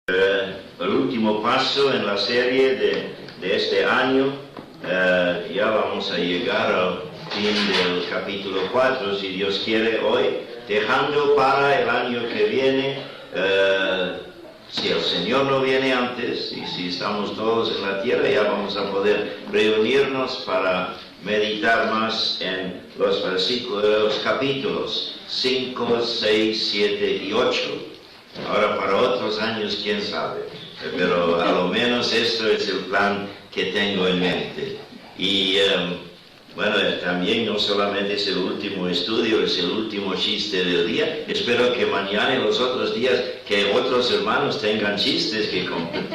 El último paso en la serie de este año. Ya vamos a llegar al fin del capítulo 4, si Dios quiere, hoy, dejando para el año que viene, si el Señor no viene antes, y si estamos todos en la tierra, ya vamos a poder reunirnos para meditar más en los versículos, los capítulos 5, 6, 7 y 8. Ahora para otros años, quién sabe, pero a lo menos esto es el plan que tengo en mente. Y bueno, también no solamente es el último estudio, es el último chiste del día. Espero que mañana y los otros días que otros hermanos tengan chistes que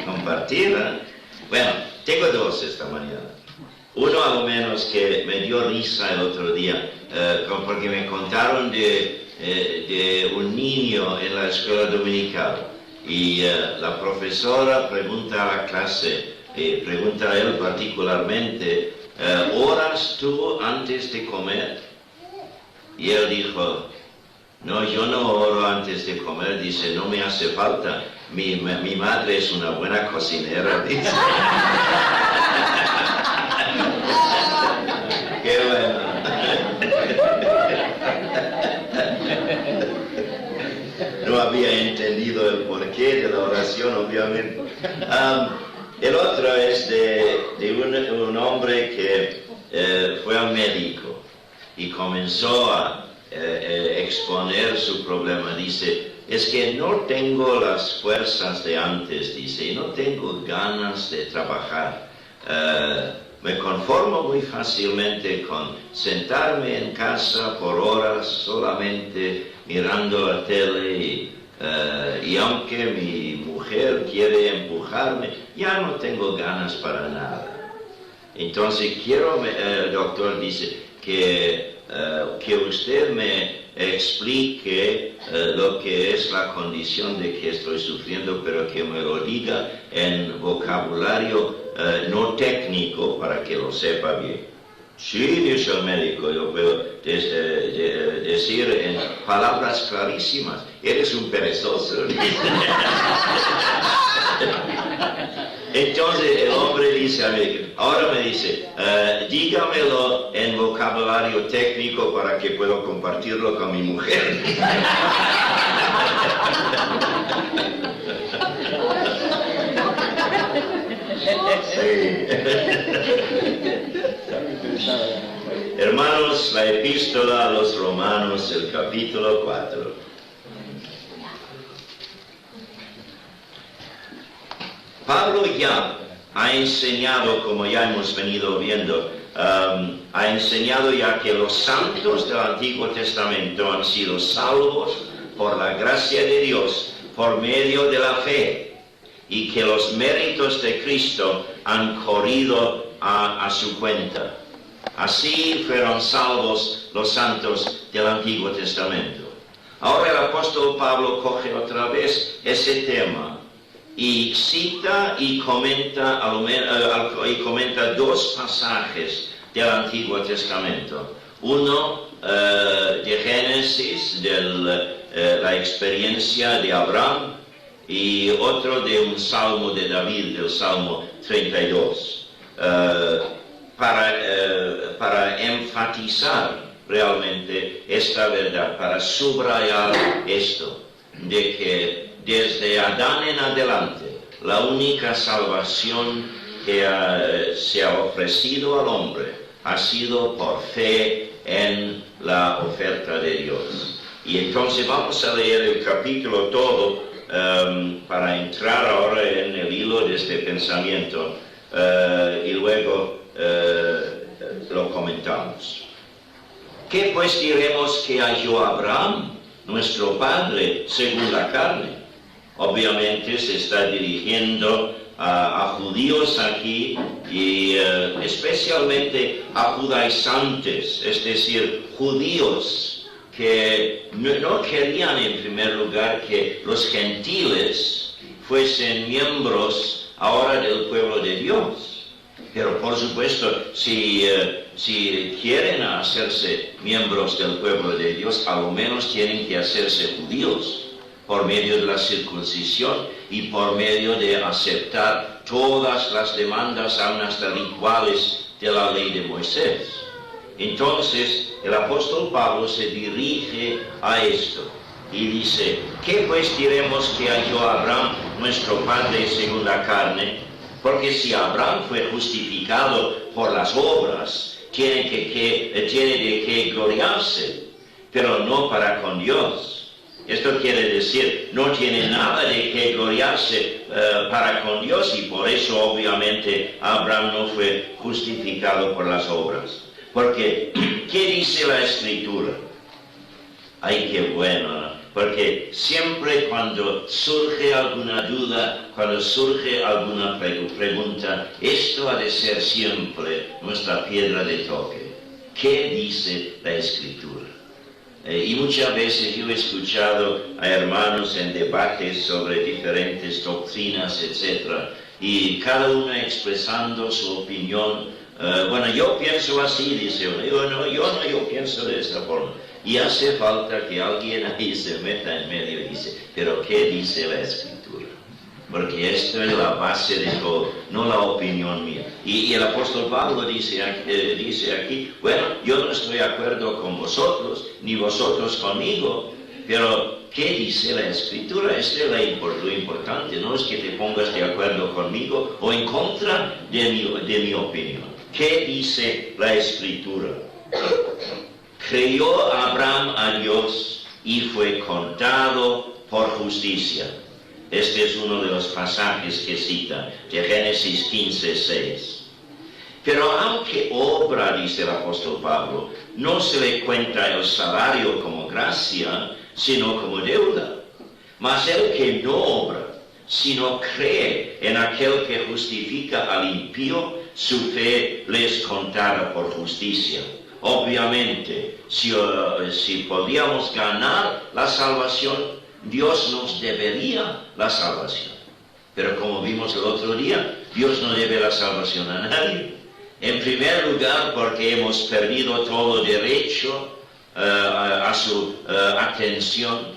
compartir, ¿eh? Bueno, tengo dos esta mañana. Uno a lo menos que me dio risa el otro día, porque me contaron de un niño en la escuela dominical, y la profesora pregunta a la clase, pregunta a él particularmente, ¿oras tú antes de comer? Y él dijo, no, yo no oro antes de comer. Dice, no me hace falta, mi madre es una buena cocinera, dice. Qué bueno. No había entendido el porqué de la oración, obviamente. El otro es de un hombre que fue al médico y comenzó a exponer su problema. Dice, es que no tengo las fuerzas de antes, dice, y no tengo ganas de trabajar. Me conformo muy fácilmente con sentarme en casa por horas solamente mirando la tele y aunque mi mujer quiere empujarme, ya no tengo ganas para nada. Entonces quiero, el doctor dice, que usted me explique lo que es la condición de que estoy sufriendo, pero que me lo diga en vocabulario no técnico para que lo sepa bien. Sí, dice el médico, yo puedo decir en palabras clarísimas, eres un perezoso. Entonces el hombre dice al médico, ahora me dice, dígamelo en vocabulario técnico para que pueda compartirlo con mi mujer. Sí. Hermanos, la epístola a los Romanos, el capítulo 4. Pablo ya ha enseñado, como ya hemos venido viendo, ha enseñado ya que los santos del Antiguo Testamento han sido salvos por la gracia de Dios, por medio de la fe, y que los méritos de Cristo han corrido a su cuenta. Así fueron salvos los santos del Antiguo Testamento. Ahora el apóstol Pablo coge otra vez ese tema y cita y comenta dos pasajes del Antiguo Testamento. Uno de Génesis, de la experiencia de Abraham, y otro de un salmo de David, del Salmo 32, para enfatizar realmente esta verdad, para subrayar esto, de que desde Adán en adelante, la única salvación que se ha ofrecido al hombre ha sido por fe en la oferta de Dios. Y entonces vamos a leer el capítulo todo, para entrar ahora en el hilo de este pensamiento, y luego lo comentamos. ¿Qué pues diremos que halló Abraham, nuestro padre, según la carne? Obviamente se está dirigiendo a judíos aquí, y especialmente a judaizantes, es decir, judíos que no querían en primer lugar que los gentiles fuesen miembros ahora del pueblo de Dios. Pero por supuesto, si quieren hacerse miembros del pueblo de Dios, a lo menos tienen que hacerse judíos. por medio de la circuncisión y por medio de aceptar todas las demandas, aun hasta rituales, de la ley de Moisés. Entonces, el apóstol Pablo se dirige a esto y dice: ¿qué pues diremos que halló Abraham, nuestro padre según la carne? Porque si Abraham fue justificado por las obras, tiene de qué gloriarse, pero no para con Dios. Esto quiere decir, no tiene nada de qué gloriarse para con Dios, y por eso obviamente Abraham no fue justificado por las obras. Porque, ¿qué dice la Escritura? Ay, qué bueno, ¿no? Porque siempre cuando surge alguna duda, cuando surge alguna pregunta, esto ha de ser siempre nuestra piedra de toque. ¿Qué dice la Escritura? Y muchas veces yo he escuchado a hermanos en debates sobre diferentes doctrinas, etc., y cada uno expresando su opinión. Bueno, yo pienso así, dice uno. Yo pienso de esta forma. Y hace falta que alguien ahí se meta en medio y dice: ¿pero qué dice la Escritura? Porque esto es la base de todo, no la opinión mía. Y el apóstol Pablo dice aquí: bueno, yo no estoy de acuerdo con vosotros, ni vosotros conmigo, pero ¿qué dice la Escritura? Esto es lo importante, no es que te pongas de acuerdo conmigo o en contra de mi opinión. ¿Qué dice la Escritura? Creyó Abraham a Dios y fue contado por justicia. Este es uno de los pasajes que cita, de Génesis 15:6. Pero aunque obra, dice el apóstol Pablo, no se le cuenta el salario como gracia, sino como deuda. Mas el que no obra, sino cree en aquel que justifica al impío, su fe le es contada por justicia. Obviamente, si podíamos ganar la salvación, Dios nos debería la salvación. Pero como vimos el otro día, Dios no debe la salvación a nadie. En primer lugar, porque hemos perdido todo derecho a su atención.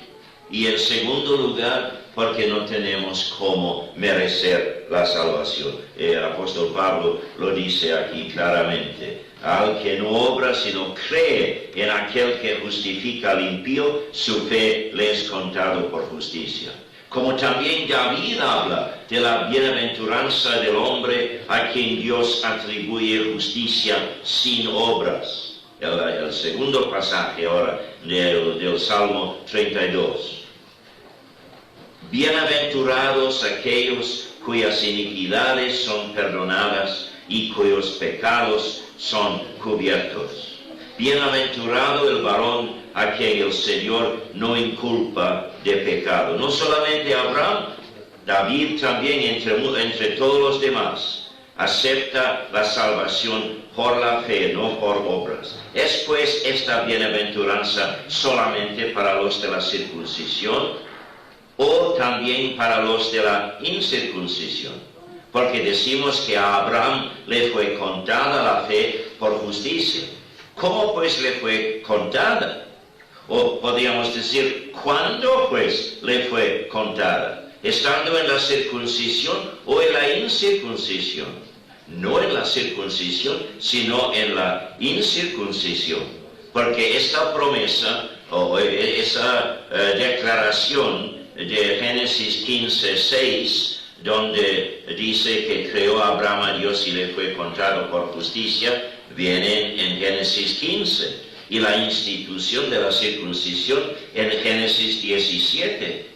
Y en segundo lugar, porque no tenemos cómo merecer la salvación. El apóstol Pablo lo dice aquí claramente: al que no obra, sino cree en aquel que justifica al impío, su fe le es contado por justicia. Como también David habla de la bienaventuranza del hombre a quien Dios atribuye justicia sin obras. El segundo pasaje ahora del Salmo 32. Bienaventurados aquellos cuyas iniquidades son perdonadas y cuyos pecados son cubiertos. Bienaventurado el varón a quien el Señor no inculpa de pecado. No solamente Abraham, David también, entre todos los demás, acepta la salvación por la fe, no por obras. ¿Es pues esta bienaventuranza solamente para los de la circuncisión o también para los de la incircuncisión? Porque decimos que a Abraham le fue contada la fe por justicia. ¿Cómo pues le fue contada? O podríamos decir, ¿cuándo pues le fue contada? ¿Estando en la circuncisión o en la incircuncisión? No en la circuncisión, sino en la incircuncisión. Porque esta promesa o esa declaración de Génesis 15:6, donde dice que creó a Abraham a Dios y le fue contado por justicia, viene en Génesis 15. Y la institución de la circuncisión en Génesis 17.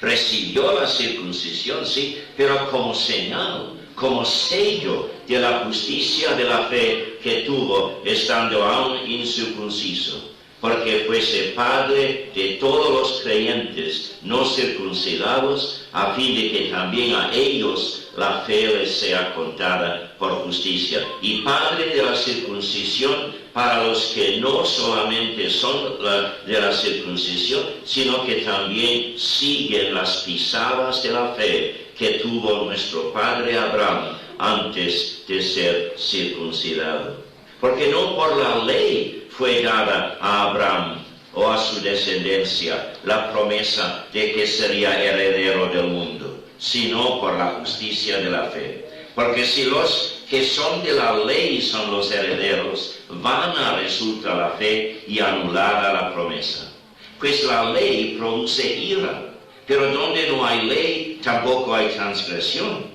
Recibió la circuncisión, sí, pero como señal, como sello de la justicia de la fe que tuvo estando aún incircunciso, porque fuese padre de todos los creyentes no circuncidados, a fin de que también a ellos la fe les sea contada por justicia, y padre de la circuncisión para los que no solamente son de la circuncisión, sino que también siguen las pisadas de la fe que tuvo nuestro padre Abraham antes de ser circuncidado. Porque no por la ley fue dada a Abraham o a su descendencia la promesa de que sería heredero del mundo, sino por la justicia de la fe. Porque si los que son de la ley son los herederos, vana resulta la fe y anulada la promesa. Pues la ley produce ira, pero donde no hay ley tampoco hay transgresión.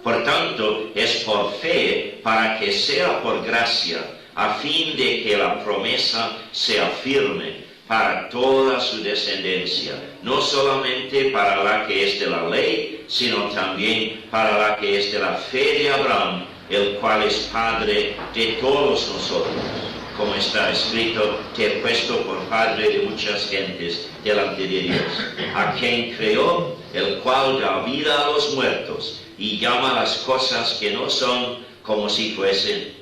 Por tanto, es por fe para que sea por gracia, a fin de que la promesa sea firme para toda su descendencia, no solamente para la que es de la ley, sino también para la que es de la fe de Abraham, el cual es Padre de todos nosotros. Como está escrito, te he puesto por Padre de muchas gentes delante de Dios, a quien creó, el cual da vida a los muertos y llama las cosas que no son como si fuesen.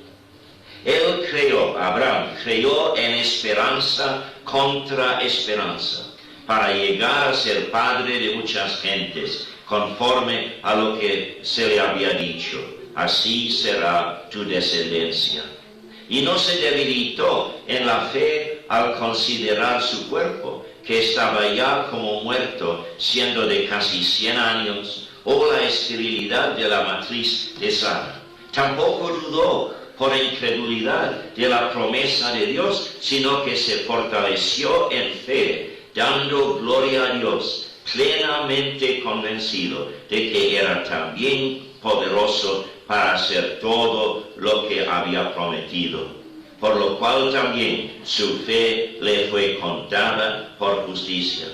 Él creó, Abraham creyó en esperanza contra esperanza, para llegar a ser padre de muchas gentes, conforme a lo que se le había dicho, así será tu descendencia. Y no se debilitó en la fe al considerar su cuerpo, que estaba ya como muerto, siendo de casi 100 años, o la esterilidad de la matriz de Sara. Tampoco dudó por incredulidad de la promesa de Dios, sino que se fortaleció en fe, dando gloria a Dios, plenamente convencido de que era también poderoso para hacer todo lo que había prometido, por lo cual también su fe le fue contada por justicia.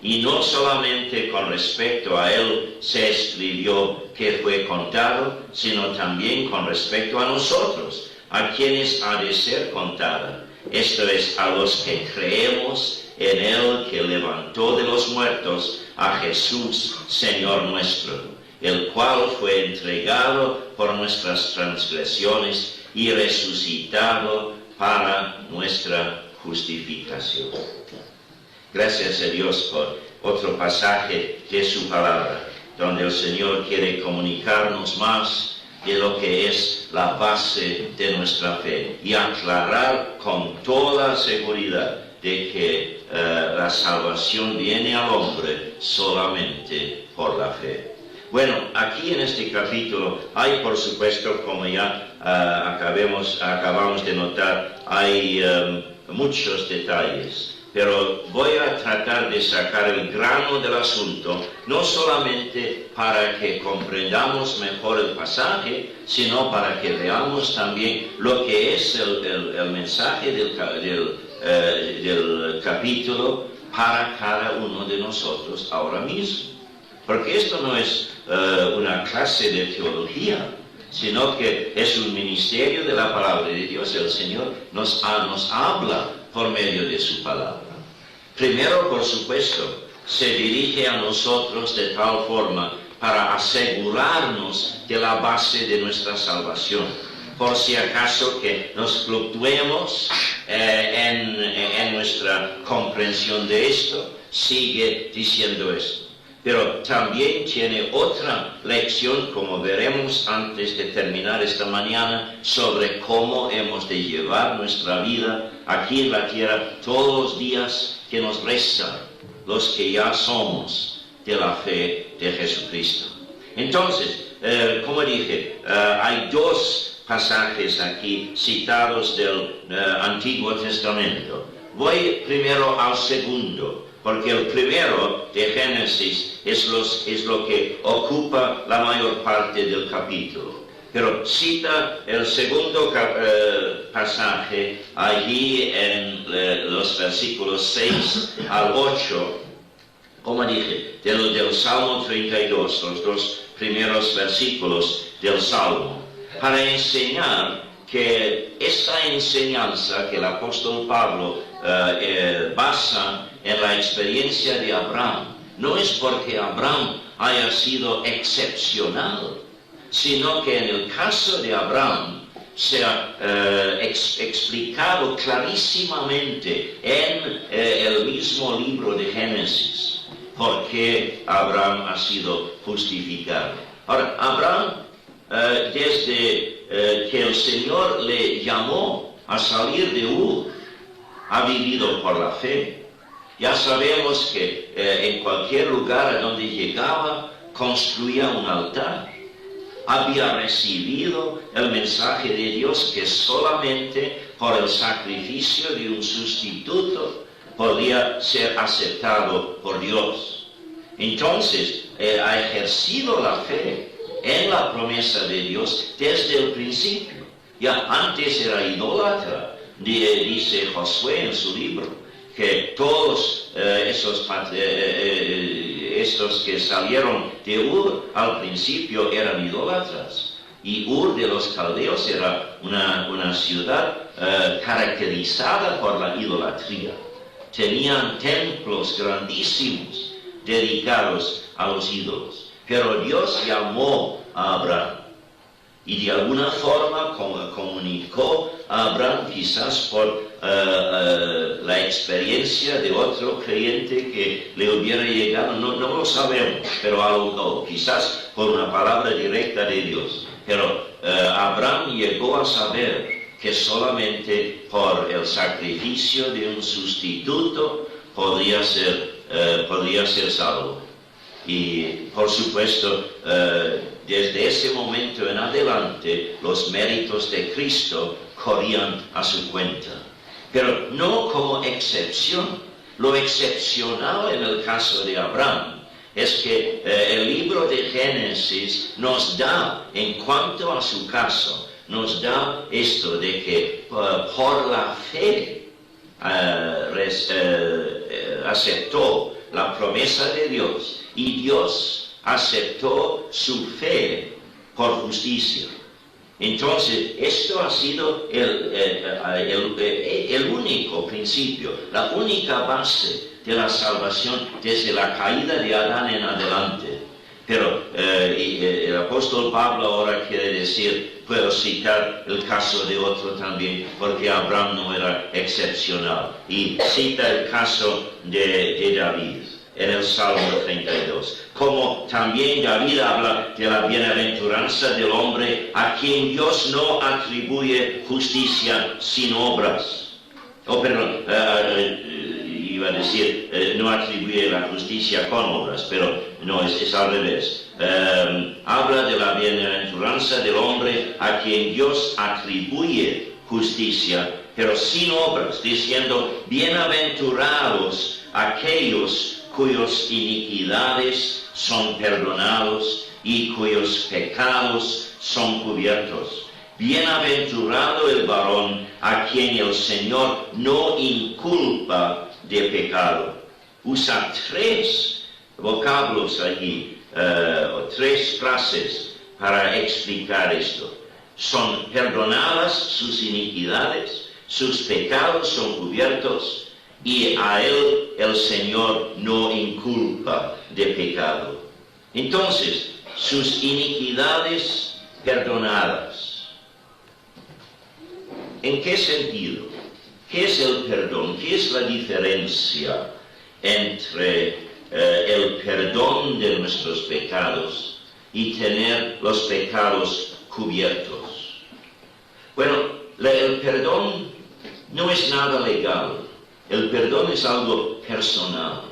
Y no solamente con respecto a él se escribió que fue contado, sino también con respecto a nosotros, a quienes ha de ser contada. Esto es, a los que creemos en él que levantó de los muertos a Jesús, Señor nuestro, el cual fue entregado por nuestras transgresiones y resucitado para nuestra justificación. Gracias a Dios por otro pasaje de su palabra, donde el Señor quiere comunicarnos más de lo que es la base de nuestra fe y aclarar con toda seguridad de que la salvación viene al hombre solamente por la fe. Bueno, aquí en este capítulo hay, por supuesto, como ya acabamos de notar, hay muchos detalles. Pero voy a tratar de sacar el grano del asunto, no solamente para que comprendamos mejor el pasaje, sino para que veamos también lo que es el mensaje del capítulo para cada uno de nosotros ahora mismo. Porque esto no es una clase de teología, sino que es un ministerio de la palabra de Dios. El Señor nos habla por medio de su palabra. Primero, por supuesto, se dirige a nosotros de tal forma para asegurarnos de la base de nuestra salvación. Por si acaso que nos fluctuemos en nuestra comprensión de esto, sigue diciendo esto. Pero también tiene otra lección, como veremos antes de terminar esta mañana, sobre cómo hemos de llevar nuestra vida aquí en la tierra todos los días que nos restan, los que ya somos de la fe de Jesucristo. Entonces, como dije, hay dos pasajes aquí citados del Antiguo Testamento. Voy primero al segundo, porque el primero de Génesis es lo que ocupa la mayor parte del capítulo. Pero cita el segundo pasaje allí en los versículos 6 al 8, como dije, del Salmo 32, los dos primeros versículos del Salmo, para enseñar que esta enseñanza que el apóstol Pablo basa en la experiencia de Abraham, no es porque Abraham haya sido excepcional, sino que en el caso de Abraham se ha explicado clarísimamente en el mismo libro de Génesis por qué Abraham ha sido justificado. Ahora, Abraham, desde que el Señor le llamó a salir de Ur, ha vivido por la fe. Ya sabemos que en cualquier lugar a donde llegaba, construía un altar. Había recibido el mensaje de Dios que solamente por el sacrificio de un sustituto podía ser aceptado por Dios. Entonces, ha ejercido la fe en la promesa de Dios desde el principio. Ya antes era idólatra, dice Josué en su libro, que todos estos que salieron de Ur al principio eran idólatras. Y Ur de los Caldeos era una ciudad caracterizada por la idolatría. Tenían templos grandísimos dedicados a los ídolos. Pero Dios llamó a Abraham y de alguna forma comunicó a Abraham, quizás por la experiencia de otro creyente que le hubiera llegado, no lo sabemos, pero quizás por una palabra directa de Dios. Pero Abraham llegó a saber que solamente por el sacrificio de un sustituto podría ser salvo. Y por supuesto, desde ese momento en adelante, los méritos de Cristo corrían a su cuenta. Pero no como excepción. Lo excepcional en el caso de Abraham es que el libro de Génesis nos da, en cuanto a su caso, nos da esto de que por la fe aceptó la promesa de Dios y Dios aceptó su fe por justicia. Entonces, esto ha sido el único principio, la única base de la salvación desde la caída de Adán en adelante. Pero el apóstol Pablo ahora quiere decir, puedo citar el caso de otro también, porque Abraham no era excepcional. Y cita el caso de David en el Salmo 32. Como también David habla de la bienaventuranza del hombre a quien Dios no atribuye justicia sin obras. Iba a decir, no atribuye la justicia con obras, pero no, es al revés. Habla de la bienaventuranza del hombre a quien Dios atribuye justicia, pero sin obras, diciendo, bienaventurados aquellos cuyas iniquidades son perdonados y cuyos pecados son cubiertos. Bienaventurado el varón a quien el Señor no inculpa de pecado. Usa tres vocablos allí, tres frases para explicar esto. Son perdonadas sus iniquidades, sus pecados son cubiertos, y a él el Señor no inculpa de pecado. Entonces, sus iniquidades perdonadas. ¿En qué sentido? ¿Qué es el perdón? ¿Qué es la diferencia entre el perdón de nuestros pecados y tener los pecados cubiertos? Bueno, el perdón no es nada legal. El perdón es algo personal.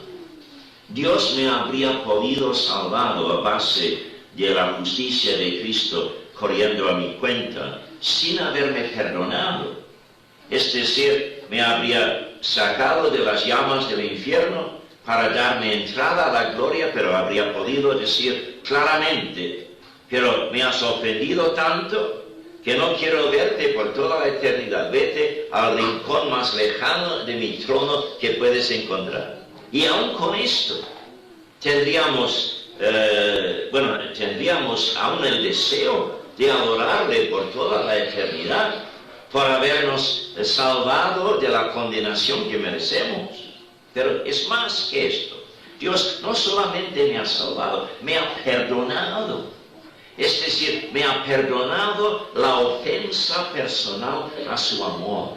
Dios me habría podido salvar a base de la justicia de Cristo corriendo a mi cuenta sin haberme perdonado. Es decir, me habría sacado de las llamas del infierno para darme entrada a la gloria, pero habría podido decir claramente, pero me has ofendido tanto que no quiero verte por toda la eternidad. Vete al rincón más lejano de mi trono que puedes encontrar. Y aún con esto, tendríamos aún el deseo de adorarle por toda la eternidad, por habernos salvado de la condenación que merecemos. Pero es más que esto. Dios no solamente me ha salvado, me ha perdonado. Es decir, me ha perdonado la ofensa personal a su amor.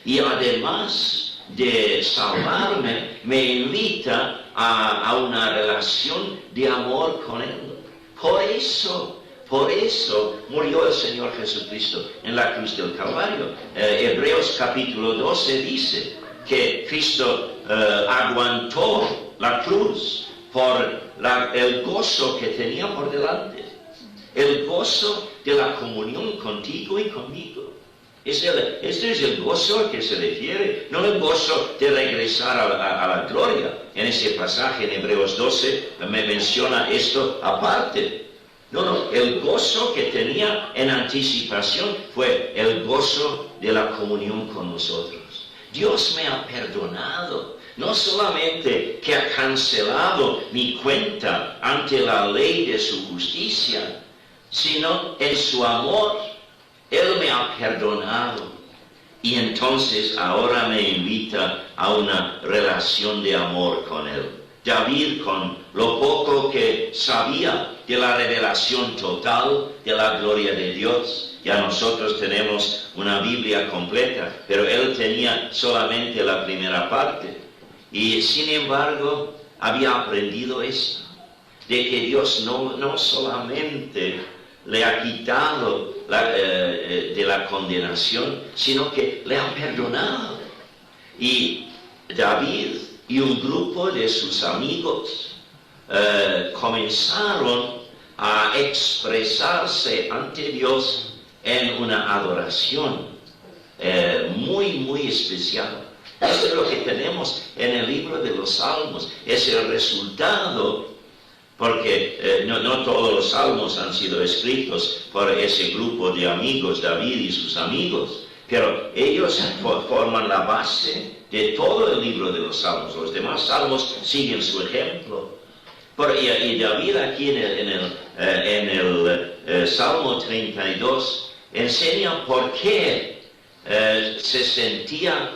Y además de salvarme, me invita a una relación de amor con Él. Por eso murió el Señor Jesucristo en la cruz del Calvario. Hebreos capítulo 12 dice que Cristo aguantó la cruz por el gozo que tenía por delante, el gozo de la comunión contigo y conmigo. Este es el gozo al que se refiere, no el gozo de regresar a la gloria. En ese pasaje en Hebreos 12 me menciona esto aparte. No, el gozo que tenía en anticipación fue el gozo de la comunión con nosotros. Dios me ha perdonado, no solamente que ha cancelado mi cuenta ante la ley de su justicia, sino en su amor, Él me ha perdonado. Y entonces ahora me invita a una relación de amor con Él. David, con lo poco que sabía de la revelación total de la gloria de Dios, ya nosotros tenemos una Biblia completa, pero él tenía solamente la primera parte. Y sin embargo, había aprendido esto, de que Dios no solamente le ha quitado de la condenación, sino que le ha perdonado. Y David y un grupo de sus amigos comenzaron a expresarse ante Dios en una adoración muy especial. Esto es lo que tenemos en el libro de los Salmos. Es el resultado, porque no todos los salmos han sido escritos por ese grupo de amigos, David y sus amigos, pero ellos forman la base de todo el libro de los salmos. Los demás salmos siguen su ejemplo. Y David aquí en el Salmo 32 enseña por qué se sentía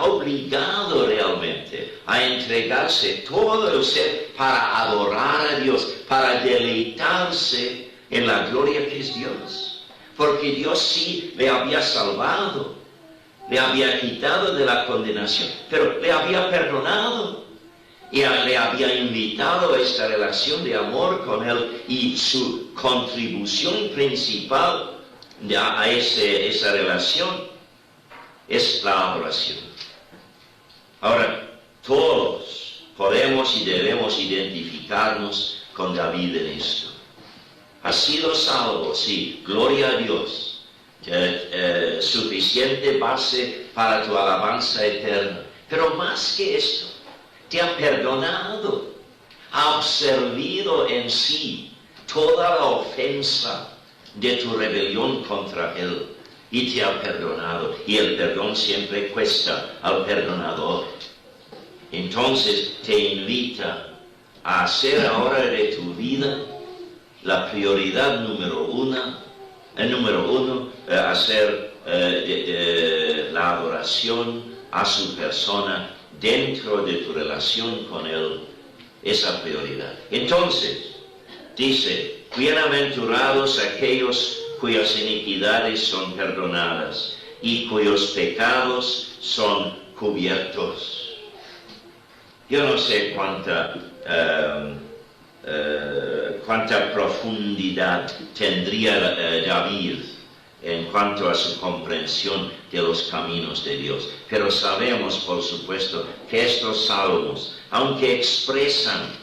obligado realmente a entregarse todo el ser para adorar a Dios, para deleitarse en la gloria que es Dios. Porque Dios sí le había salvado, le había quitado de la condenación, pero le había perdonado y le había invitado a esta relación de amor con Él, y su contribución principal a esa relación es la adoración. Ahora, todos podemos y debemos identificarnos con David en esto. Has sido salvo, sí, gloria a Dios. Suficiente base para tu alabanza eterna. Pero más que esto, te ha perdonado, ha absorbido en sí toda la ofensa de tu rebelión contra Él y te ha perdonado. Y el perdón siempre cuesta al perdonador. Entonces te invita a hacer ahora de tu vida la prioridad número uno, hacer la adoración a su persona dentro de tu relación con Él, esa prioridad. Entonces, dice, bienaventurados aquellos cuyas iniquidades son perdonadas y cuyos pecados son cubiertos. Yo no sé cuánta profundidad tendría David en cuanto a su comprensión de los caminos de Dios. Pero sabemos, por supuesto, que estos salmos, aunque expresan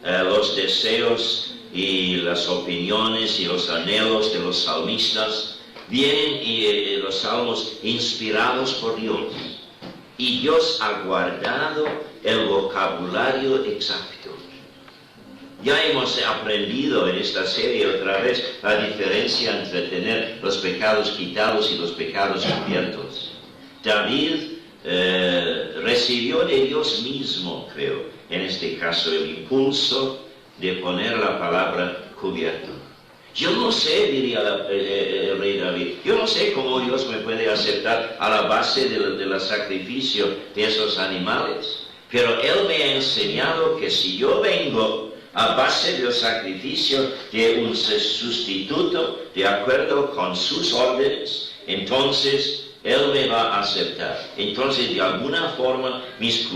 los deseos y las opiniones y los anhelos de los salmistas, vienen los salmos inspirados por Dios. Y Dios ha guardado el vocabulario exacto. Ya hemos aprendido en esta serie otra vez la diferencia entre tener los pecados quitados y los pecados cubiertos. David recibió de Dios mismo, creo, en este caso, el impulso de poner la palabra cubierto. Yo no sé, diría el rey David, yo no sé cómo Dios me puede aceptar a la base del sacrificio de esos animales, pero Él me ha enseñado que si yo vengo a base del sacrificio de un sustituto de acuerdo con sus órdenes, entonces Él me va a aceptar. Entonces, de alguna forma, mis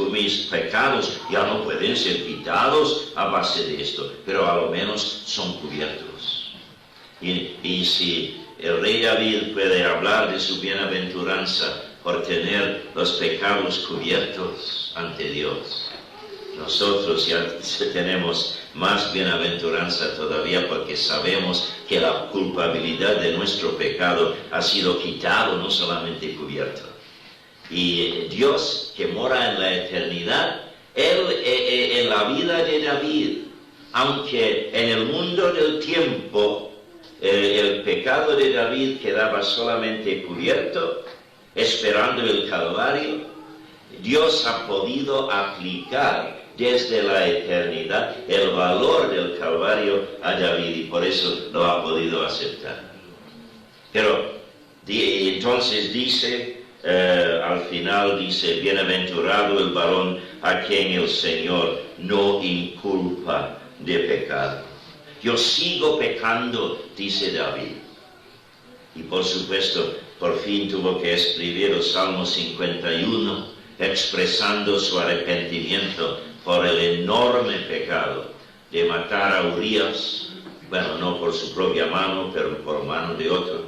pecados ya no pueden ser quitados a base de esto, pero a lo menos son cubiertos. Y si el rey David puede hablar de su bienaventuranza por tener los pecados cubiertos ante Dios. Nosotros ya tenemos más bienaventuranza todavía porque sabemos que la culpabilidad de nuestro pecado ha sido quitado, no solamente cubierto. Y Dios que mora en la eternidad, Él en la vida de David, aunque en el mundo del tiempo el pecado de David quedaba solamente cubierto, esperando el Calvario, Dios ha podido aplicar desde la eternidad el valor del Calvario a David y por eso lo ha podido aceptar. Pero entonces dice, al final dice, bienaventurado el varón a quien el Señor no inculpa de pecado. Yo sigo pecando, dice David. Y por supuesto, por fin tuvo que escribir el Salmo 51, expresando su arrepentimiento por el enorme pecado de matar a Urías, bueno, no por su propia mano, pero por mano de otro,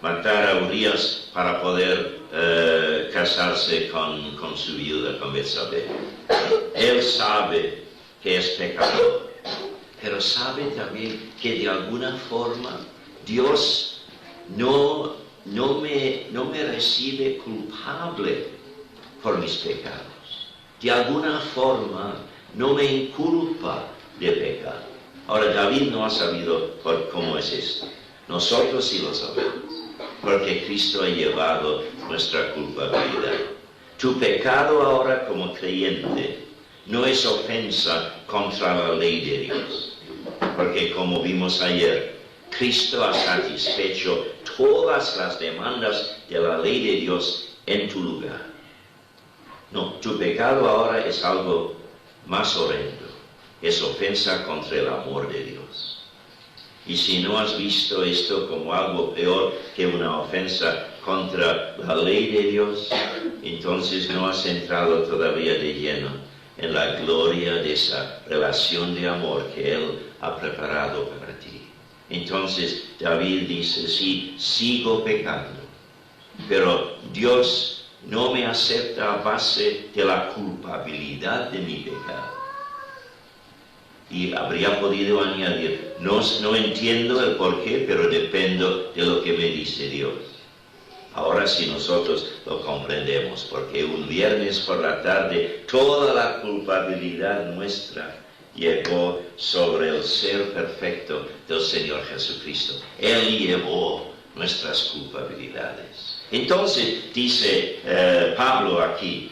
matar a Urías para poder casarse con su viuda, con Betsabé. Él sabe que es pecador, pero sabe también que de alguna forma Dios no me recibe culpable por mis pecados. De alguna forma no me inculpa de pecado. Ahora David no ha sabido cómo es esto. Nosotros sí lo sabemos, porque Cristo ha llevado nuestra culpabilidad. Tu pecado ahora como creyente no es ofensa contra la ley de Dios, porque como vimos ayer, Cristo ha satisfecho todas las demandas de la ley de Dios en tu lugar. No, tu pecado ahora es algo más horrendo, es ofensa contra el amor de Dios. Y si no has visto esto como algo peor que una ofensa contra la ley de Dios, entonces no has entrado todavía de lleno en la gloria de esa relación de amor que Él ha preparado para ti. Entonces David dice, sí, sigo pecando, pero Dios no me acepta a base de la culpabilidad de mi pecado. Y habría podido añadir, no entiendo el porqué, pero dependo de lo que me dice Dios. Ahora sí nosotros lo comprendemos, porque un viernes por la tarde toda la culpabilidad nuestra llegó sobre el ser perfecto del Señor Jesucristo. Él llevó nuestras culpabilidades. Entonces, dice Pablo aquí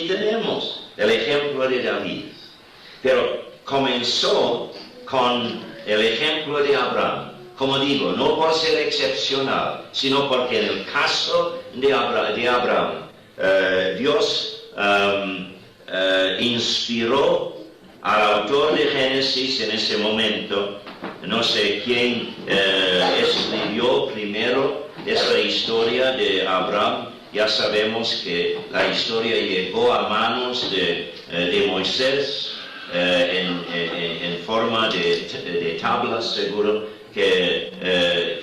tenemos el ejemplo de David, pero comenzó con el ejemplo de Abraham. Como digo, no por ser excepcional, sino porque en el caso de Abraham, Dios inspiró al autor de Génesis en ese momento. No sé quién escribió primero esta historia de Abraham. Ya sabemos que la historia llegó a manos de Moisés en forma de tablas, seguro, que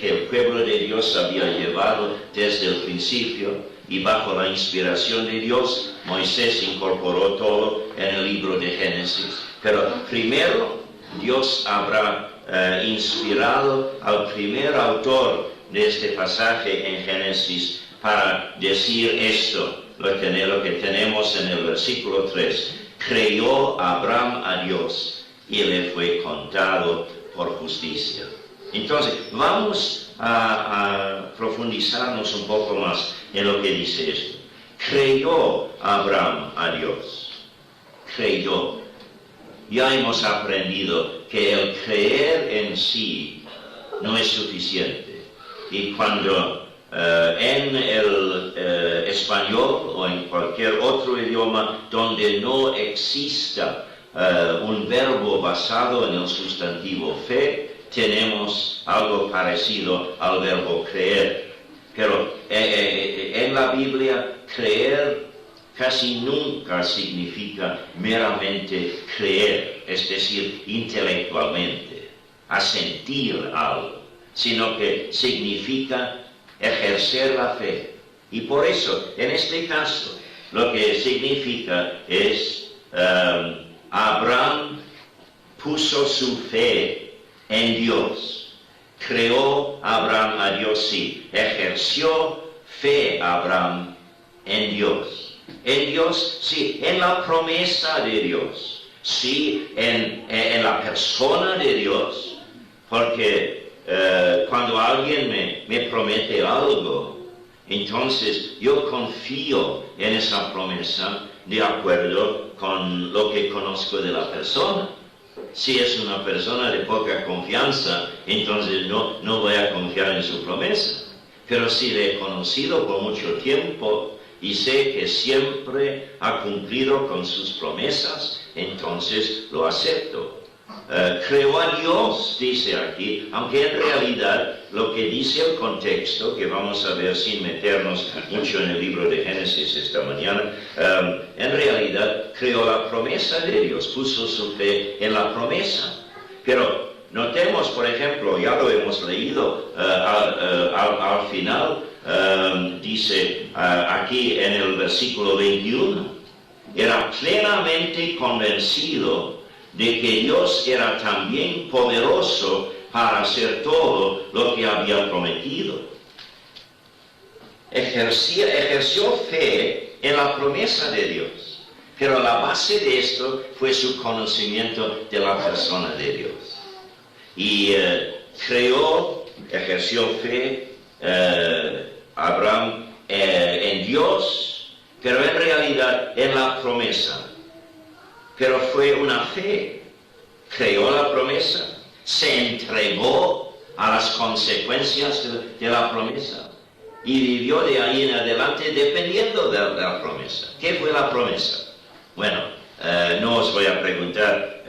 el pueblo de Dios había llevado desde el principio, y bajo la inspiración de Dios, Moisés incorporó todo en el libro de Génesis. Pero primero Dios habrá inspirado al primer autor de este pasaje en Génesis para decir esto, lo que tenemos en el versículo 3. Creyó Abraham a Dios y le fue contado por justicia. Entonces, vamos a profundizarnos un poco más en lo que dice esto. Creyó Abraham a Dios. Creyó. Ya hemos aprendido que el creer en sí no es suficiente. Y cuando en el español o en cualquier otro idioma donde no exista un verbo basado en el sustantivo fe, tenemos algo parecido al verbo creer. Pero en la Biblia, creer casi nunca significa meramente creer, es decir, intelectualmente, asentir algo, sino que significa ejercer la fe, Y por eso, en este caso, lo que significa es Abraham puso su fe en Dios. Creó Abraham a Dios, sí. Ejerció fe Abraham en Dios. En Dios, sí. En la promesa de Dios. Sí, en la persona de Dios. Porque cuando alguien me promete algo, entonces yo confío en esa promesa de acuerdo con lo que conozco de la persona. Si es una persona de poca confianza, entonces no voy a confiar en su promesa. Pero si le he conocido por mucho tiempo y sé que siempre ha cumplido con sus promesas, entonces lo acepto. Creo a Dios, dice aquí, aunque en realidad lo que dice el contexto, que vamos a ver sin meternos mucho en el libro de Génesis esta mañana, en realidad creó la promesa de Dios, puso su fe en la promesa. Pero notemos, por ejemplo, ya lo hemos leído al final, dice aquí en el versículo 21, era plenamente convencido de que Dios era también poderoso para hacer todo lo que había prometido. Ejerció fe en la promesa de Dios, pero la base de esto fue su conocimiento de la persona de Dios. Y ejerció fe Abraham en Dios, pero en realidad en la promesa. Pero fue una fe, creó la promesa, se entregó a las consecuencias de la promesa y vivió de ahí en adelante dependiendo de la promesa. ¿Qué fue la promesa? Bueno, no os voy a preguntar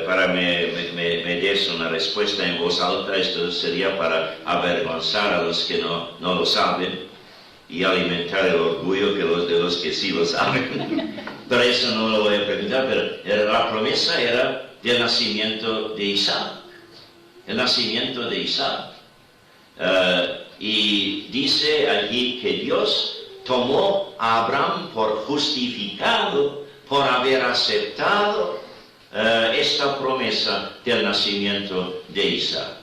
para me des una respuesta en voz alta, esto sería para avergonzar a los que no lo saben y alimentar el orgullo de los que sí lo saben. Pero eso no lo voy a preguntar, pero la promesa era del nacimiento de Isaac. El nacimiento de Isaac. Y dice allí que Dios tomó a Abraham por justificado, por haber aceptado esta promesa del nacimiento de Isaac.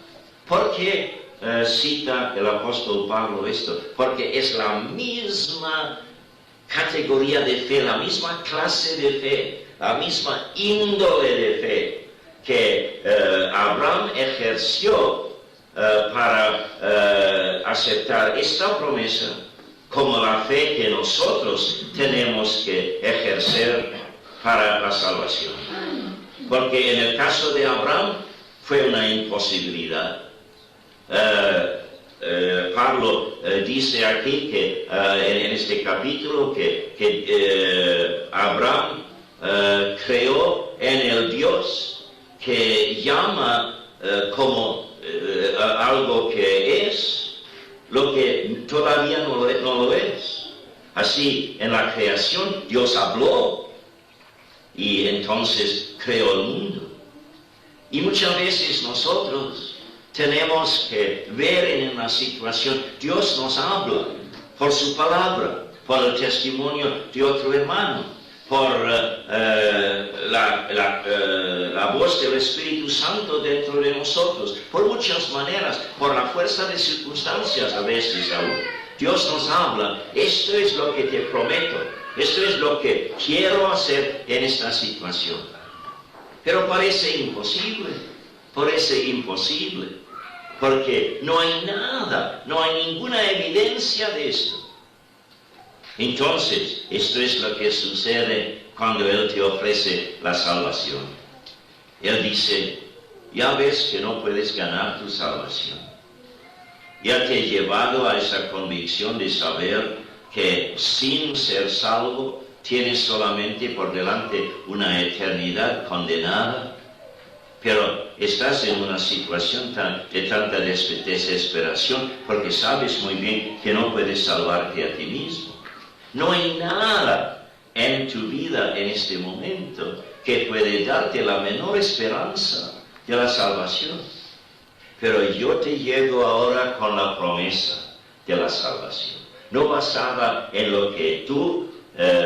¿Por qué cita el apóstol Pablo esto? Porque es la misma categoría de fe, la misma clase de fe, la misma índole de fe que Abraham ejerció para aceptar esta promesa, como la fe que nosotros tenemos que ejercer para la salvación. Porque en el caso de Abraham fue una imposibilidad. Pablo dice aquí que en este capítulo que Abraham creó en el Dios que llama como algo que es lo que todavía no lo es. Así, en la creación Dios habló y entonces creó el mundo. Y muchas veces nosotros tenemos que ver en una situación, Dios nos habla por su palabra, por el testimonio de otro hermano, por la voz del Espíritu Santo dentro de nosotros, por muchas maneras, por la fuerza de circunstancias a veces aún. Dios nos habla, esto es lo que te prometo, esto es lo que quiero hacer en esta situación. Pero parece imposible, porque no hay nada, no hay ninguna evidencia de esto. Entonces, esto es lo que sucede cuando Él te ofrece la salvación. Él dice, ya ves que no puedes ganar tu salvación. Ya te he llevado a esa convicción de saber que sin ser salvo tienes solamente por delante una eternidad condenada. Pero estás en una situación de tanta desesperación porque sabes muy bien que no puedes salvarte a ti mismo. No hay nada en tu vida en este momento que puede darte la menor esperanza de la salvación. Pero yo te llego ahora con la promesa de la salvación. no basada en lo que tú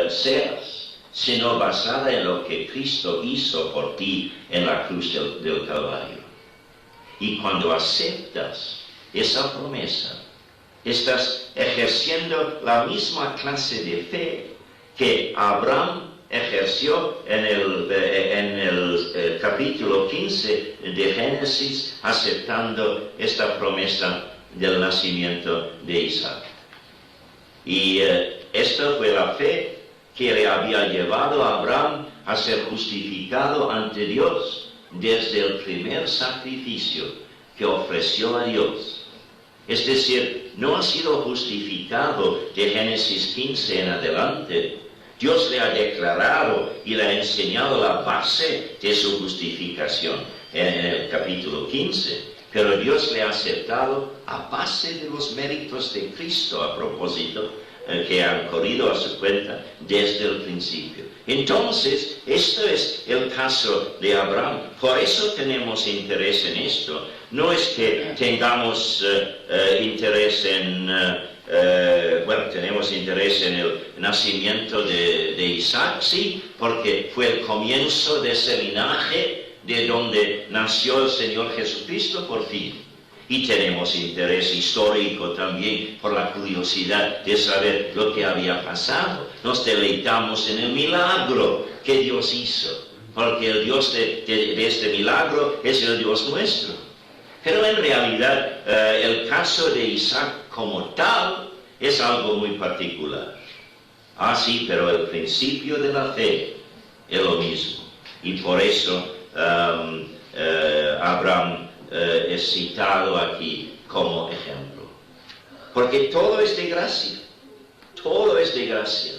seas, sino basada en lo que Cristo hizo por ti en la cruz del Calvario. Y cuando aceptas esa promesa, estás ejerciendo la misma clase de fe que Abraham ejerció en el capítulo 15 de Génesis, aceptando esta promesa del nacimiento de Isaac. Y esta fue la fe que le había llevado a Abraham a ser justificado ante Dios desde el primer sacrificio que ofreció a Dios. Es decir, no ha sido justificado de Génesis 15 en adelante. Dios le ha declarado y le ha enseñado la base de su justificación en el capítulo 15. Pero Dios le ha aceptado a base de los méritos de Cristo, a propósito, que han corrido a su cuenta desde el principio. Entonces, esto es el caso de Abraham. Por eso tenemos interés en esto. No es que tengamos interés en... tenemos interés en el nacimiento de Isaac, sí, porque fue el comienzo de ese linaje de donde nació el Señor Jesucristo por fin. Y tenemos interés histórico también por la curiosidad de saber lo que había pasado. Nos deleitamos en el milagro que Dios hizo, porque el Dios de este milagro es el Dios nuestro. Pero en realidad el caso de Isaac como tal es algo muy particular. Ah, sí, pero el principio de la fe es lo mismo. Y por eso Abraham es citado aquí como ejemplo. Porque todo es de gracia. Todo es de gracia.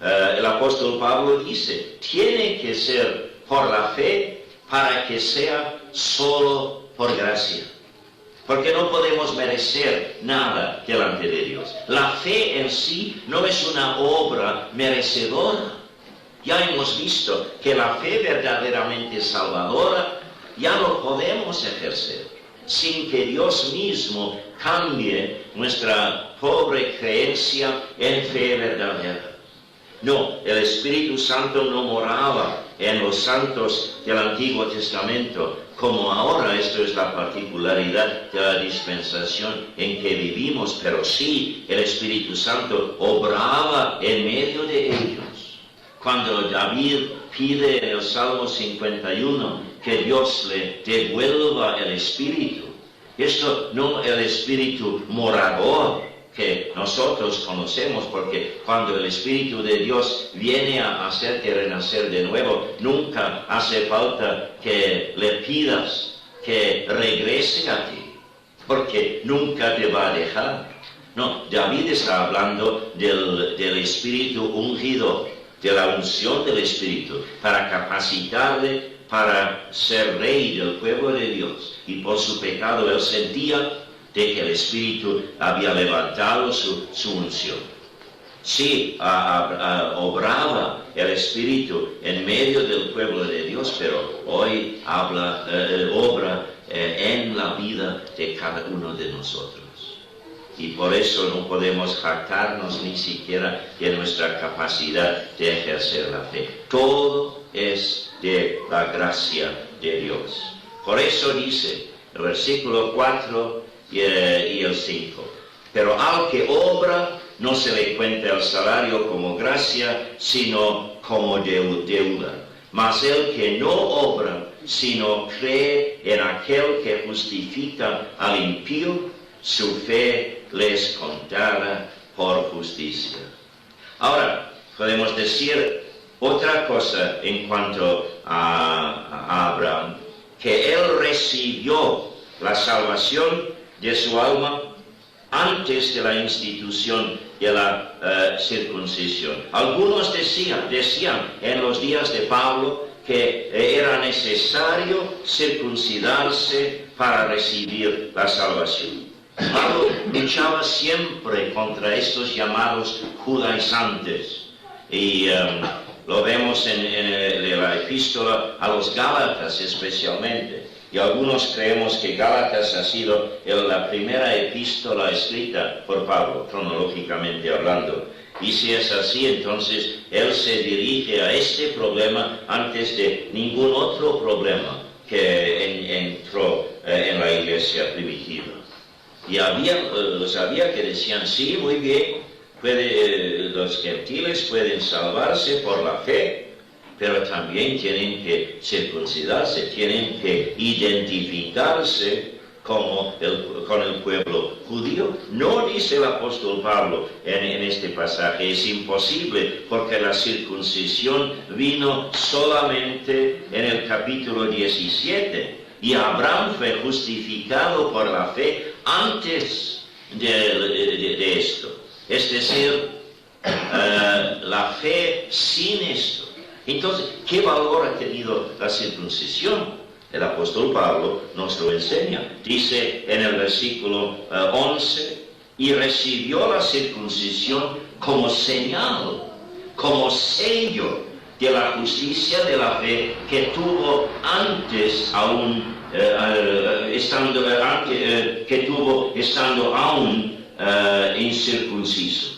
El apóstol Pablo dice, tiene que ser por la fe para que sea solo por gracia. Porque no podemos merecer nada delante de Dios. La fe en sí no es una obra merecedora. Ya hemos visto que la fe verdaderamente salvadora ya no podemos ejercer sin que Dios mismo cambie nuestra pobre creencia en fe verdadera. No, el Espíritu Santo no moraba en los santos del Antiguo Testamento, como ahora. Esto es la particularidad de la dispensación en que vivimos, pero sí, el Espíritu Santo obraba en medio de ellos. Cuando David pide en el Salmo 51 que Dios le devuelva el Espíritu, esto no el Espíritu morador que nosotros conocemos, porque cuando el Espíritu de Dios viene a hacerte renacer de nuevo, nunca hace falta que le pidas que regrese a ti, porque nunca te va a dejar. No, David está hablando del Espíritu ungido, de la unción del Espíritu, para capacitarle para ser rey del pueblo de Dios. Y por su pecado él sentía de que el Espíritu había levantado su unción. Sí, obraba el Espíritu en medio del pueblo de Dios, pero hoy obra en la vida de cada uno de nosotros. Y por eso no podemos jactarnos ni siquiera de nuestra capacidad de ejercer la fe. Todo es de la gracia de Dios. Por eso dice el versículo 4 y el 5. Pero al que obra no se le cuenta el salario como gracia, sino como deuda. Mas el que no obra, sino cree en aquel que justifica al impío, su fe les contará por justicia. Ahora, podemos decir otra cosa en cuanto a Abraham, que él recibió la salvación de su alma antes de la institución de la circuncisión. Algunos decían en los días de Pablo que era necesario circuncidarse para recibir la salvación. Pablo luchaba siempre contra estos llamados judaizantes, y lo vemos en la epístola a los Gálatas especialmente. Y algunos creemos que Gálatas ha sido la primera epístola escrita por Pablo, cronológicamente hablando. Y si es así, entonces él se dirige a este problema antes de ningún otro problema que entró en la iglesia primitiva. Y había que decían, sí, muy bien, los gentiles pueden salvarse por la fe, pero también tienen que circuncidarse, tienen que identificarse con el pueblo judío. No dice el apóstol Pablo en este pasaje, es imposible, porque la circuncisión vino solamente en el capítulo 17, y Abraham fue justificado por la fe antes de esto. Es decir, la fe sin esto. Entonces, ¿qué valor ha tenido la circuncisión? El apóstol Pablo nos lo enseña. Dice en el versículo 11, y recibió la circuncisión como señal, como sello de la justicia de la fe que tuvo antes aún, estando aún incircunciso.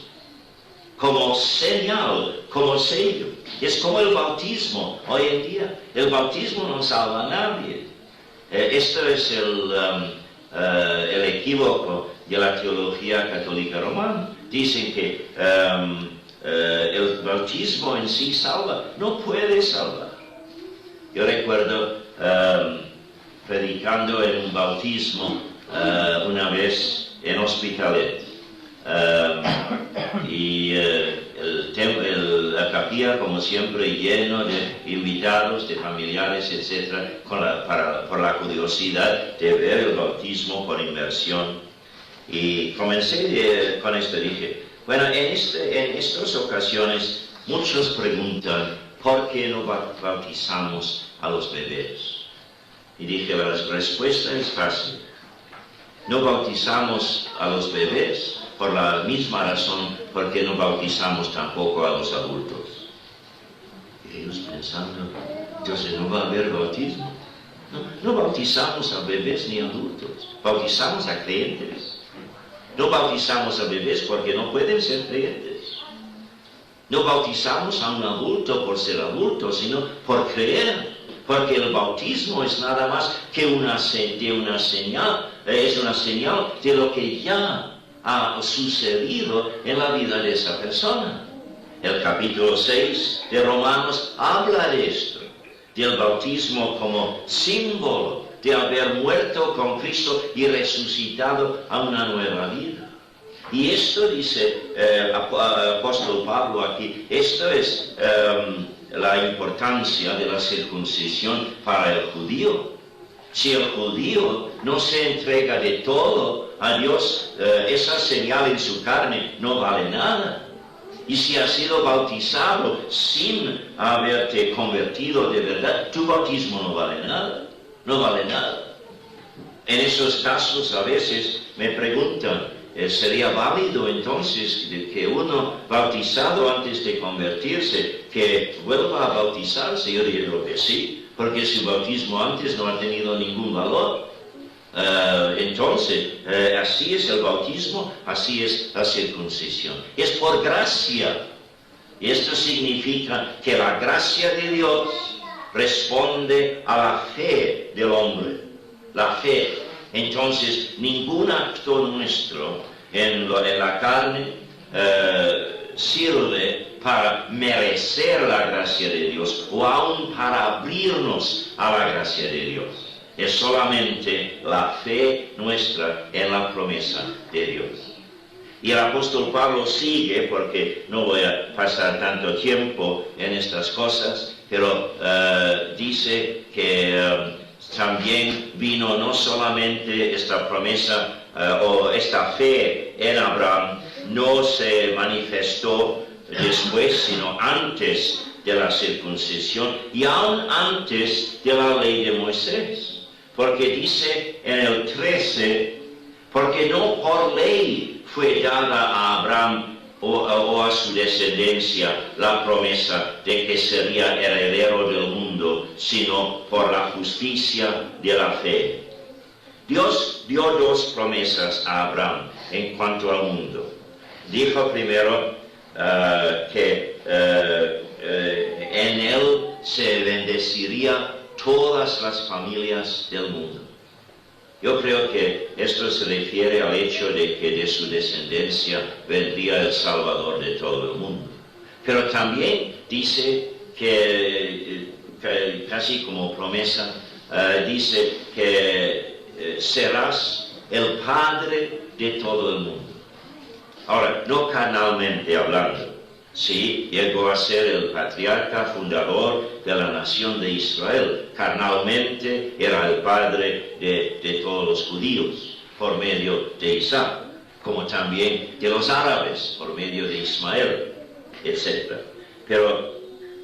Como señal, como sello. Es como el bautismo hoy en día. El bautismo no salva a nadie. Esto es el equívoco de la teología católica romana. Dicen que el bautismo en sí salva. No puede salvar. Yo recuerdo predicando en un bautismo una vez en Hospitalet. La capilla, como siempre, lleno de invitados, de familiares, etc., por la curiosidad de ver el bautismo por inmersión. Y comencé con esto, dije, bueno, en estas ocasiones muchos preguntan, ¿por qué no bautizamos a los bebés? Y dije, la respuesta es fácil. No bautizamos a los bebés por la misma razón porque no bautizamos tampoco a los adultos. Y ellos pensando, entonces no va a haber bautismo. No bautizamos a bebés ni adultos, bautizamos a creyentes. No bautizamos a bebés porque no pueden ser creyentes. No bautizamos a un adulto por ser adulto, sino por creer. Porque el bautismo es nada más que una señal, es una señal de lo que ya ha sucedido en la vida de esa persona. El capítulo 6 de Romanos habla de esto, del bautismo como símbolo de haber muerto con Cristo y resucitado a una nueva vida. Y esto dice el apóstol Pablo aquí, esto es la importancia de la circuncisión para el judío. Si el judío no se entrega de todo a Dios, esa señal en su carne no vale nada. Y si has sido bautizado sin haberte convertido de verdad, tu bautismo no vale nada. No vale nada. En esos casos a veces me preguntan, ¿sería válido entonces que uno bautizado antes de convertirse, que vuelva a bautizarse? Yo digo que sí, porque su bautismo antes no ha tenido ningún valor. Entonces, así es el bautismo, así es la circuncisión. Es por gracia. Y esto significa que la gracia de Dios responde a la fe del hombre. La fe. Entonces, ningún acto nuestro en la carne sirve para merecer la gracia de Dios o aún para abrirnos a la gracia de Dios. Es solamente la fe nuestra en la promesa de Dios. Y el apóstol Pablo sigue, porque no voy a pasar tanto tiempo en estas cosas, pero dice que también vino no solamente esta promesa o esta fe en Abraham, no se manifestó después, sino antes de la circuncisión y aún antes de la ley de Moisés. Porque dice en el 13, porque no por ley fue dada a Abraham o a su descendencia la promesa de que sería heredero del mundo, sino por la justicia de la fe. Dios dio dos promesas a Abraham en cuanto al mundo. Dijo primero que en él se bendeciría todas las familias del mundo. Yo creo que esto se refiere al hecho de que de su descendencia vendría el Salvador de todo el mundo. Pero también dice que casi como promesa, dice que serás el padre de todo el mundo. Ahora, no carnalmente hablando, sí, llegó a ser el patriarca fundador de la nación de Israel. Carnalmente era el padre de todos los judíos por medio de Isaac, como también de los árabes por medio de Ismael, etc. Pero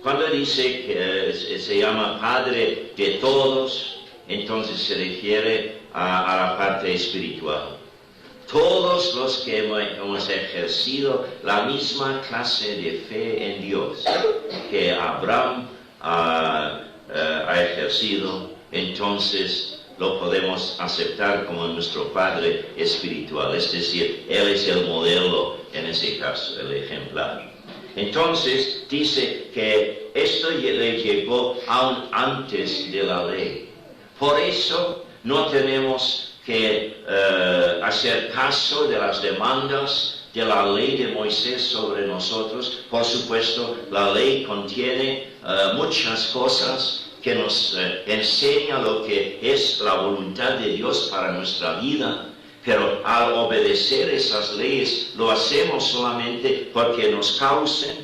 cuando dice que se llama padre de todos, entonces se refiere a la parte espiritual. Todos los que hemos ejercido la misma clase de fe en Dios que Abraham ha ejercido, entonces lo podemos aceptar como nuestro Padre espiritual. Es decir, Él es el modelo en ese caso, el ejemplar. Entonces dice que esto le llegó aún antes de la ley. Por eso no tenemos que hacer caso de las demandas de la ley de Moisés sobre nosotros. Por supuesto, la ley contiene muchas cosas que nos enseña lo que es la voluntad de Dios para nuestra vida, pero al obedecer esas leyes lo hacemos solamente porque nos causan,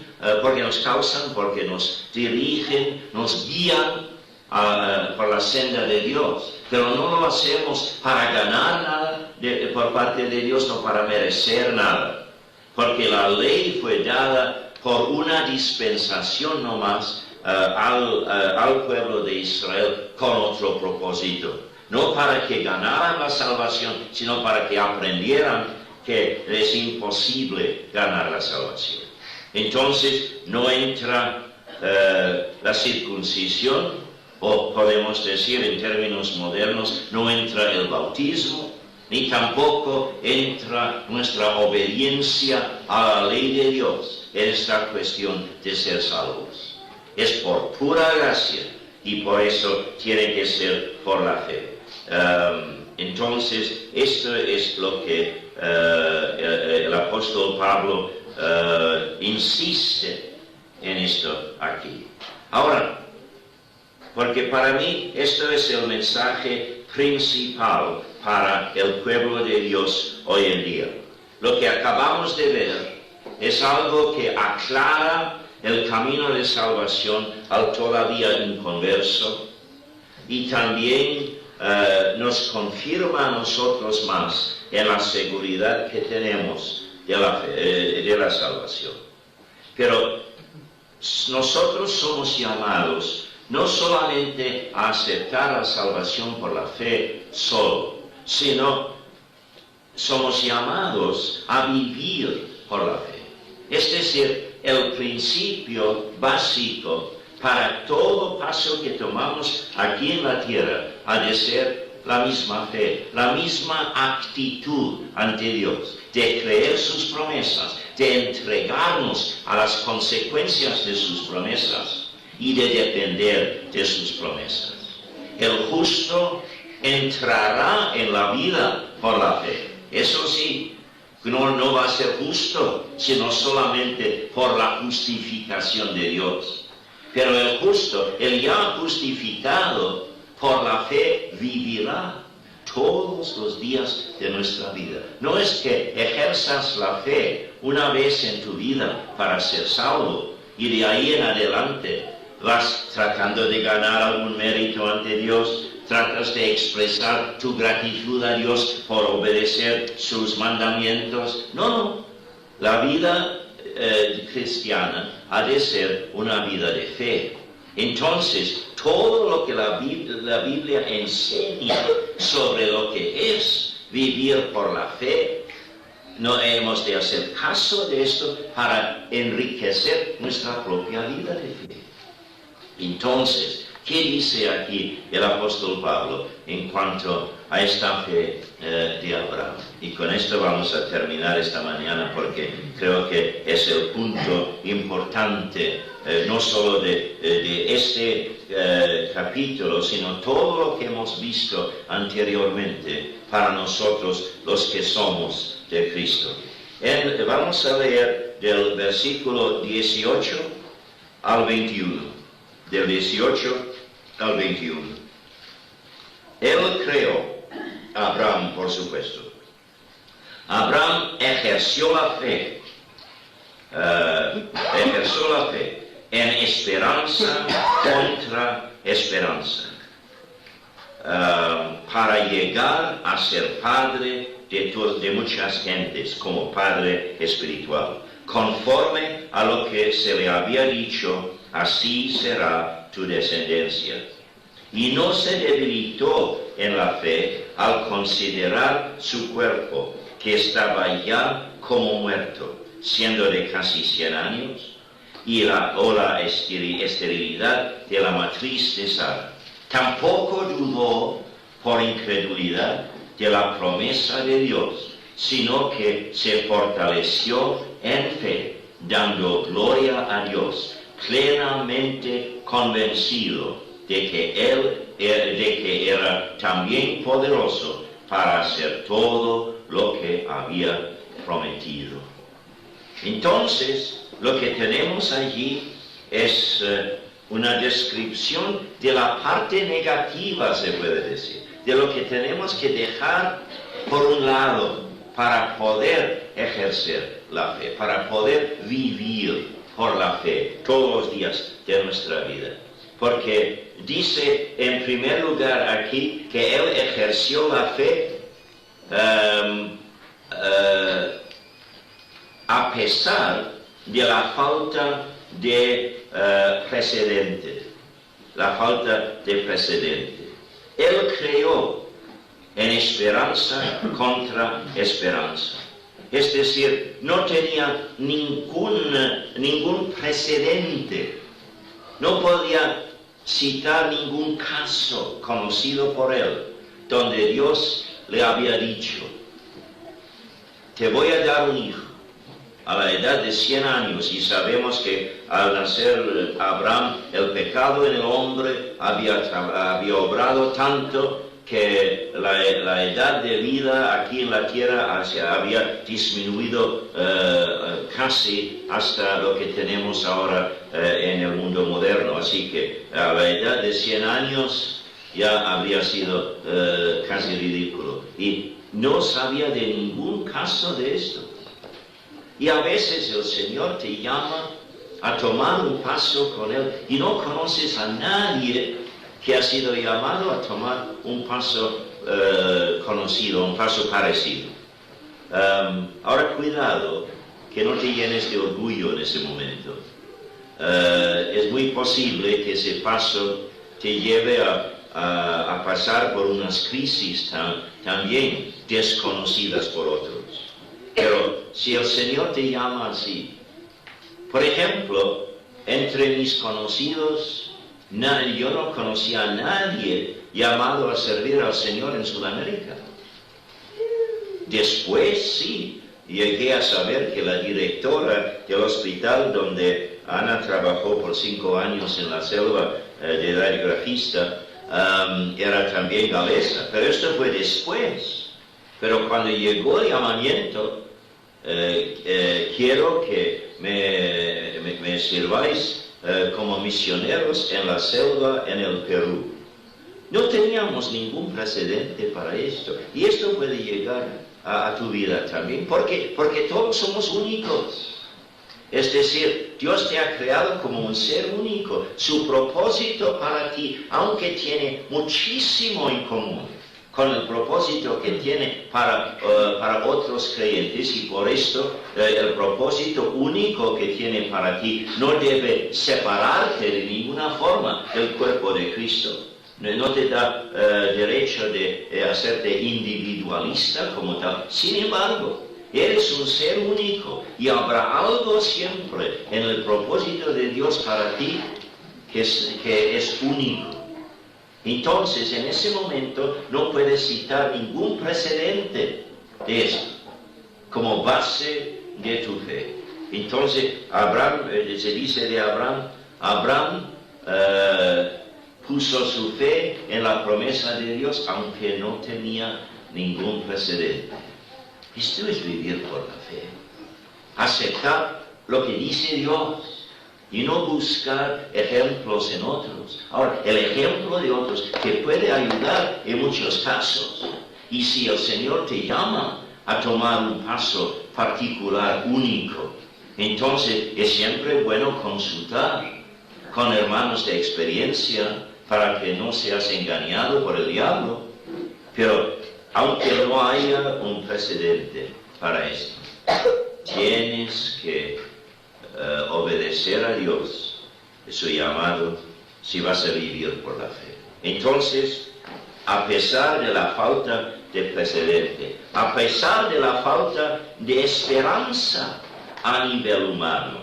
porque nos dirigen, nos guían por la senda de Dios. Pero no lo hacemos para ganar nada por parte de Dios, no para merecer nada. Porque la ley fue dada por una dispensación nomás al pueblo de Israel con otro propósito. No para que ganaran la salvación, sino para que aprendieran que es imposible ganar la salvación. Entonces no entra la circuncisión, o podemos decir en términos modernos, no entra el bautismo, ni tampoco entra nuestra obediencia a la ley de Dios en esta cuestión de ser salvos. Es por pura gracia y por eso tiene que ser por la fe. Entonces, esto es lo que el apóstol Pablo insiste en esto aquí. Ahora, porque para mí esto es el mensaje principal para el pueblo de Dios hoy en día. Lo que acabamos de ver es algo que aclara el camino de salvación al todavía inconverso y también nos confirma a nosotros más en la seguridad que tenemos de la salvación. Pero nosotros somos llamados no solamente a aceptar la salvación por la fe solo, sino somos llamados a vivir por la fe. Es decir, el principio básico para todo paso que tomamos aquí en la tierra ha de ser la misma fe, la misma actitud ante Dios, de creer sus promesas, de entregarnos a las consecuencias de sus promesas y de depender de sus promesas. El justo entrará en la vida por la fe. Eso sí, no va a ser justo, sino solamente por la justificación de Dios. Pero el justo, el ya justificado por la fe, vivirá todos los días de nuestra vida. No es que ejerzas la fe una vez en tu vida para ser salvo y de ahí en adelante vas tratando de ganar algún mérito ante Dios, tratas de expresar tu gratitud a Dios por obedecer sus mandamientos. No. La vida cristiana ha de ser una vida de fe. Entonces, todo lo que la Biblia enseña sobre lo que es vivir por la fe no hemos de hacer caso de esto para enriquecer nuestra propia vida de fe. Entonces, ¿qué dice aquí el apóstol Pablo en cuanto a esta fe de Abraham? Y con esto vamos a terminar esta mañana porque creo que es el punto importante, no solo de este capítulo, sino todo lo que hemos visto anteriormente para nosotros los que somos de Cristo. Vamos a leer del versículo 18 al 21. Del 18 al 21. Él creó, Abraham por supuesto. Abraham ejerció la fe en esperanza contra esperanza, para llegar a ser padre de muchas gentes, como padre espiritual, conforme a lo que se le había dicho: así será tu descendencia. Y no se debilitó en la fe al considerar su cuerpo, que estaba ya como muerto, siendo de casi 100 años, y la esterilidad de la matriz de Sara. Tampoco dudó por incredulidad de la promesa de Dios, sino que se fortaleció en fe, dando gloria a Dios, plenamente convencido de que era también poderoso para hacer todo lo que había prometido. Entonces, lo que tenemos allí es una descripción de la parte negativa, se puede decir, de lo que tenemos que dejar por un lado para poder ejercer la fe, para poder vivir por la fe todos los días de nuestra vida. Porque dice en primer lugar aquí que él ejerció la fe a pesar de la falta de precedente. La falta de precedente. Él creyó en esperanza contra esperanza. Es decir, no tenía ningún precedente. No podía citar ningún caso conocido por él, donde Dios le había dicho: te voy a dar un hijo a la edad de 100 años, y sabemos que al nacer Abraham, el pecado en el hombre había obrado tanto que la edad de vida aquí en la tierra había disminuido casi hasta lo que tenemos ahora en el mundo moderno. Así que a la edad de 100 años ya habría sido casi ridículo. Y no sabía de ningún caso de esto. Y a veces el Señor te llama a tomar un paso con Él y no conoces a nadie que ha sido llamado a tomar un paso conocido, un paso parecido. Ahora cuidado que no te llenes de orgullo en ese momento. Es muy posible que ese paso te lleve a pasar por unas crisis también desconocidas por otros. Pero si el Señor te llama así, por ejemplo, entre mis conocidos, yo no conocía a nadie llamado a servir al Señor en Sudamérica. Después sí, llegué a saber que la directora del hospital donde Ana trabajó por 5 años en la selva de radiografista era también galesa, pero esto fue después. Pero cuando llegó el llamamiento, quiero que me sirváis como misioneros en la selva en el Perú. No teníamos ningún precedente para esto. Y esto puede llegar a tu vida también, porque todos somos únicos. Es decir, Dios te ha creado como un ser único. Su propósito para ti, aunque tiene muchísimo en común con el propósito que tiene para otros creyentes, y por esto el propósito único que tiene para ti no debe separarte de ninguna forma del cuerpo de Cristo. No te da derecho de hacerte individualista como tal. Sin embargo, Eres un ser único y habrá algo siempre en el propósito de Dios para ti que es único. Entonces, en ese momento no puedes citar ningún precedente de esto como base de tu fe. Entonces, Abraham, se dice de Abraham puso su fe en la promesa de Dios, aunque no tenía ningún precedente. Esto es vivir por la fe. Aceptar lo que dice Dios y no buscar ejemplos en otros. Ahora, el ejemplo de otros que puede ayudar en muchos casos. Y si el Señor te llama a tomar un paso particular, único, entonces es siempre bueno consultar con hermanos de experiencia para que no seas engañado por el diablo. Pero aunque no haya un precedente para esto, tienes que obedecer a Dios, su llamado, si vas a vivir por la fe. Entonces, a pesar de la falta de precedente, a pesar de la falta de esperanza a nivel humano,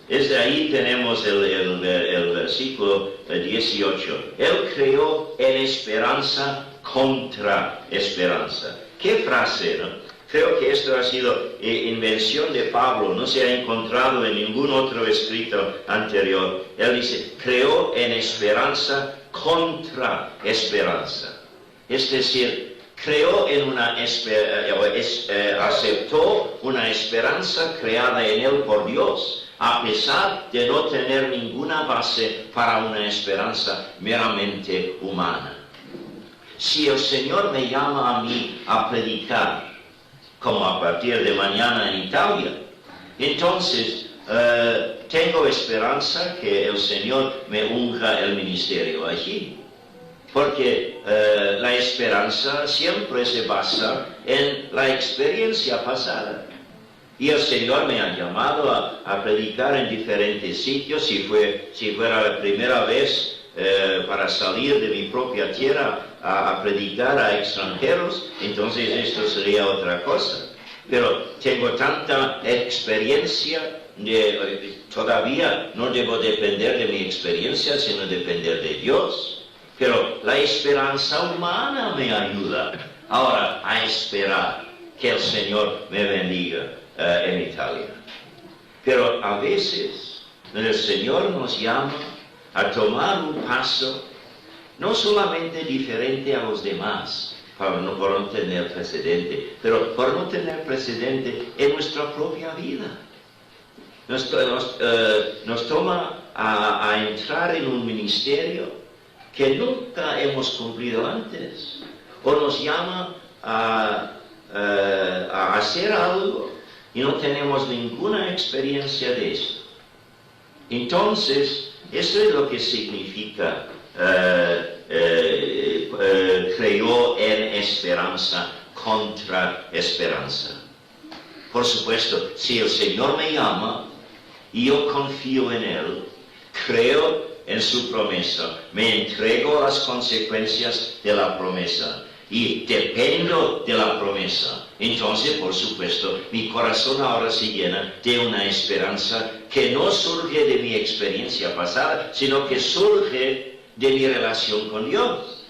desde ahí tenemos el versículo 18. Él creó en esperanza contra esperanza. ¿Qué frase, no? Creo que esto ha sido invención de Pablo, no se ha encontrado en ningún otro escrito anterior. Él dice, creó en esperanza contra esperanza. Es decir, creó en aceptó una esperanza creada en él por Dios, a pesar de no tener ninguna base para una esperanza meramente humana. Si el Señor me llama a mí a predicar, como a partir de mañana en Italia, entonces tengo esperanza que el Señor me unja el ministerio allí. Porque la esperanza siempre se basa en la experiencia pasada. Y el Señor me ha llamado a predicar en diferentes sitios. Si fuera la primera vez para salir de mi propia tierra a predicar a extranjeros, entonces esto sería otra cosa. Pero tengo tanta experiencia, todavía no debo depender de mi experiencia, sino depender de Dios. Pero la esperanza humana me ayuda ahora a esperar que el Señor me bendiga en Italia. Pero a veces el Señor nos llama a tomar un paso no solamente diferente a los demás, por no tener precedente, pero por no tener precedente en nuestra propia vida. Nos toma a entrar en un ministerio que nunca hemos cumplido antes, o nos llama a hacer algo y no tenemos ninguna experiencia de esto. Entonces, eso es lo que significa creó en esperanza contra esperanza. Por supuesto, si el Señor me llama y yo confío en Él, creo en su promesa, me entrego a las consecuencias de la promesa y dependo de la promesa, entonces, por supuesto, mi corazón ahora se llena de una esperanza que no surge de mi experiencia pasada, sino que surge de mi relación con Dios.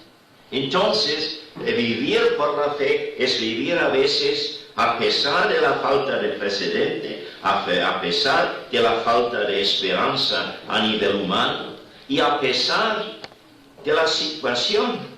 Entonces, vivir por la fe es vivir a veces a pesar de la falta de precedente, a pesar de la falta de esperanza a nivel humano, y a pesar de la situación,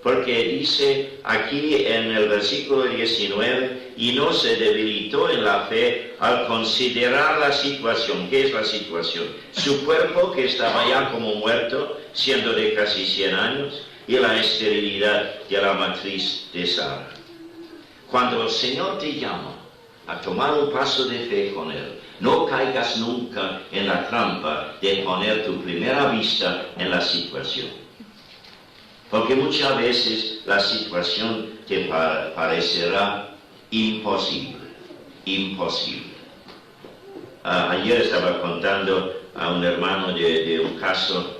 porque dice aquí en el versículo 19, y no se debilitó en la fe al considerar la situación. ¿Qué es la situación? Su cuerpo, que estaba ya como muerto, siendo de casi 100 años, y la esterilidad de la matriz de Sara. Cuando el Señor te llama a tomar un paso de fe con Él, no caigas nunca en la trampa de poner tu primera vista en la situación. Porque muchas veces la situación te parecerá imposible. Ayer estaba contando a un hermano de un caso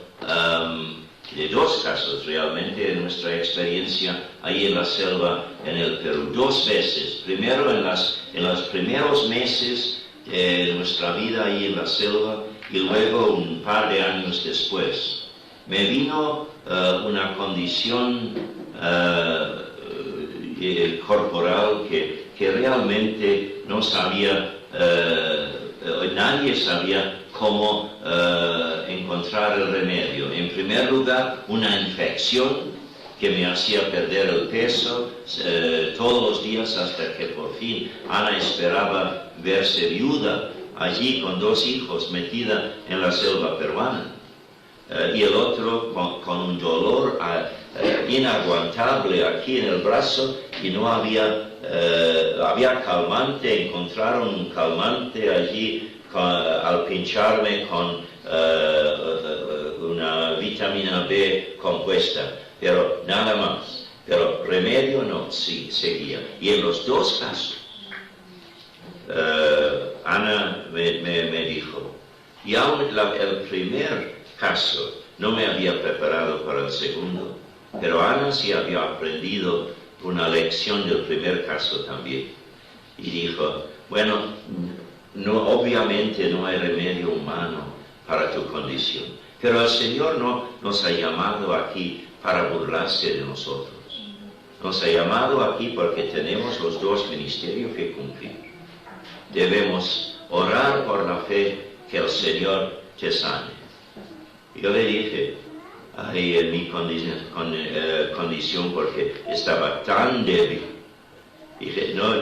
de dos casos realmente en nuestra experiencia ahí en la selva en el Perú. 2 veces. Primero en los primeros meses de nuestra vida ahí en la selva y luego un par de años después. Me vino una condición corporal que realmente no sabía, nadie sabía cómo encontrar el remedio. En primer lugar, una infección que me hacía perder el peso todos los días hasta que por fin Ana esperaba verse viuda allí con 2 hijos metida en la selva peruana. Y el otro con un dolor inaguantable aquí en el brazo y no había calmante. Encontraron un calmante allí al pincharme con una vitamina B compuesta, pero nada más. Pero remedio no, sí, seguía. Y en los 2 casos, Ana me dijo, y aún el primer caso no me había preparado para el segundo, pero Ana sí había aprendido una lección del primer caso también. Y dijo, bueno, obviamente no hay remedio humano para tu condición, pero el Señor no nos ha llamado aquí para burlarse de nosotros. Nos ha llamado aquí porque tenemos los 2 ministerios que cumplir. Debemos orar por la fe que el Señor te sane. Yo le dije, ay, en mi condición porque estaba tan débil. Dije, no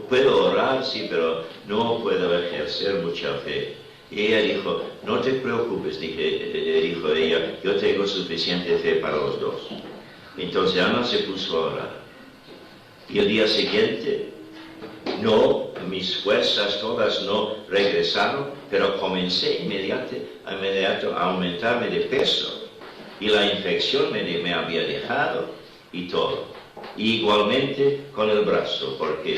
puedo orar, sí, pero no puedo ejercer mucha fe. Y ella dijo, no te preocupes, dijo ella, yo tengo suficiente fe para los 2. Entonces Ana se puso a orar. Y el día siguiente, mis fuerzas todas no regresaron, pero comencé inmediato a aumentarme de peso. Y la infección me había dejado y todo. Y igualmente con el brazo, porque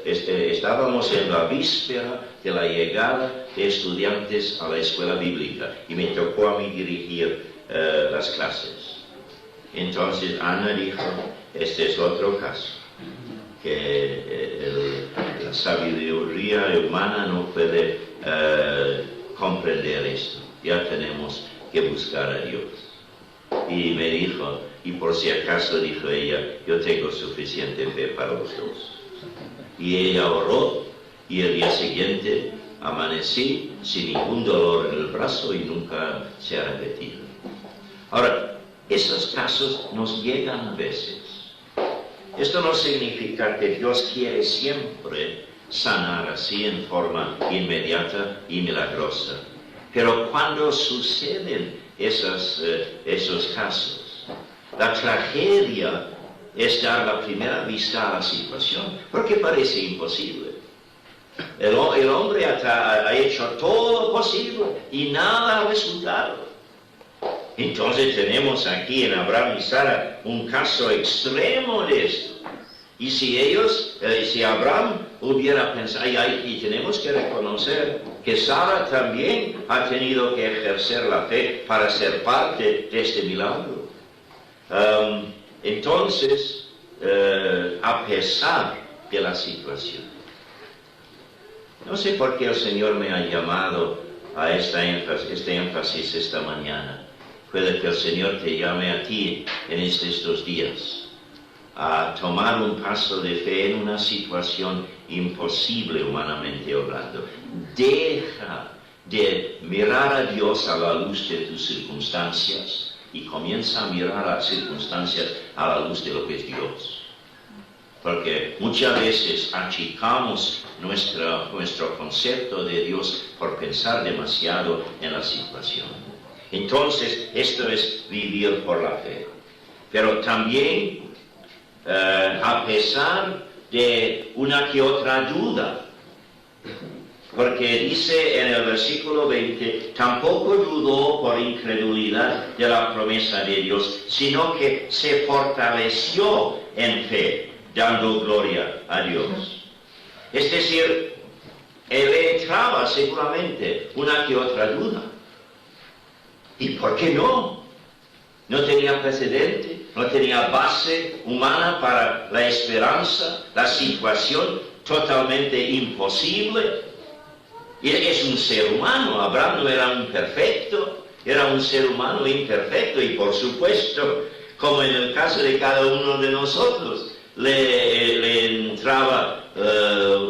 estábamos en la víspera de la llegada de estudiantes a la escuela bíblica y me tocó a mí dirigir las clases. Entonces Ana dijo, este es otro caso, que la sabiduría humana no puede comprender esto. Ya tenemos que buscar a Dios. Y me dijo, y por si acaso, dijo ella, yo tengo suficiente fe para los 2. Y ella oró, y el día siguiente amanecí sin ningún dolor en el brazo y nunca se ha repetido. Ahora, esos casos nos llegan a veces. Esto no significa que Dios quiere siempre sanar así en forma inmediata y milagrosa. Pero cuando suceden esos casos, la tragedia es dar la primera vista a la situación, porque parece imposible. El hombre ha hecho todo lo posible y nada ha resultado. Entonces tenemos aquí en Abraham y Sara un caso extremo de esto. Y si Abraham hubiera pensado, y tenemos que reconocer que Sara también ha tenido que ejercer la fe para ser parte de este milagro. Entonces, a pesar de la situación, no sé por qué el Señor me ha llamado a este énfasis esta mañana. Puede que el Señor te llame a ti en estos días a tomar un paso de fe en una situación imposible humanamente hablando. Deja de mirar a Dios a la luz de tus circunstancias y comienza a mirar a las circunstancias a la luz de lo que es Dios. Porque muchas veces achicamos nuestro concepto de Dios por pensar demasiado en la situación. Entonces, esto es vivir por la fe. Pero también, a pesar de una que otra duda, porque dice en el versículo 20, tampoco dudó por incredulidad de la promesa de Dios, sino que se fortaleció en fe, dando gloria a Dios. Es decir, él entraba seguramente una que otra duda. ¿Y por qué no? No tenía precedente, no tenía base humana para la esperanza, la situación totalmente imposible. Y es un ser humano, Abraham no era un perfecto, era un ser humano imperfecto y por supuesto, como en el caso de cada uno de nosotros, le entraba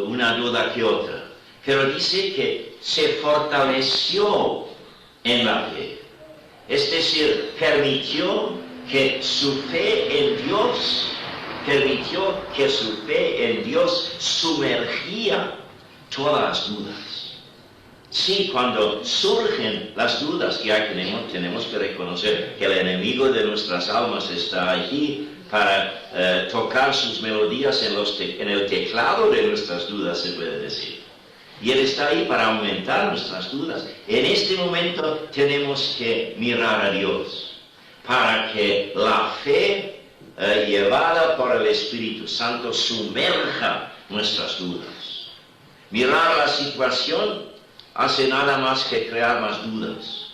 una duda que otra. Pero dice que se fortaleció en la fe. Es decir, permitió que su fe en Dios sumergía todas las dudas. Sí, cuando surgen las dudas que tenemos que reconocer que el enemigo de nuestras almas está allí para tocar sus melodías en el teclado de nuestras dudas, se puede decir. Y Él está ahí para aumentar nuestras dudas. En este momento tenemos que mirar a Dios para que la fe llevada por el Espíritu Santo sumerja nuestras dudas. Mirar la situación hace nada más que crear más dudas.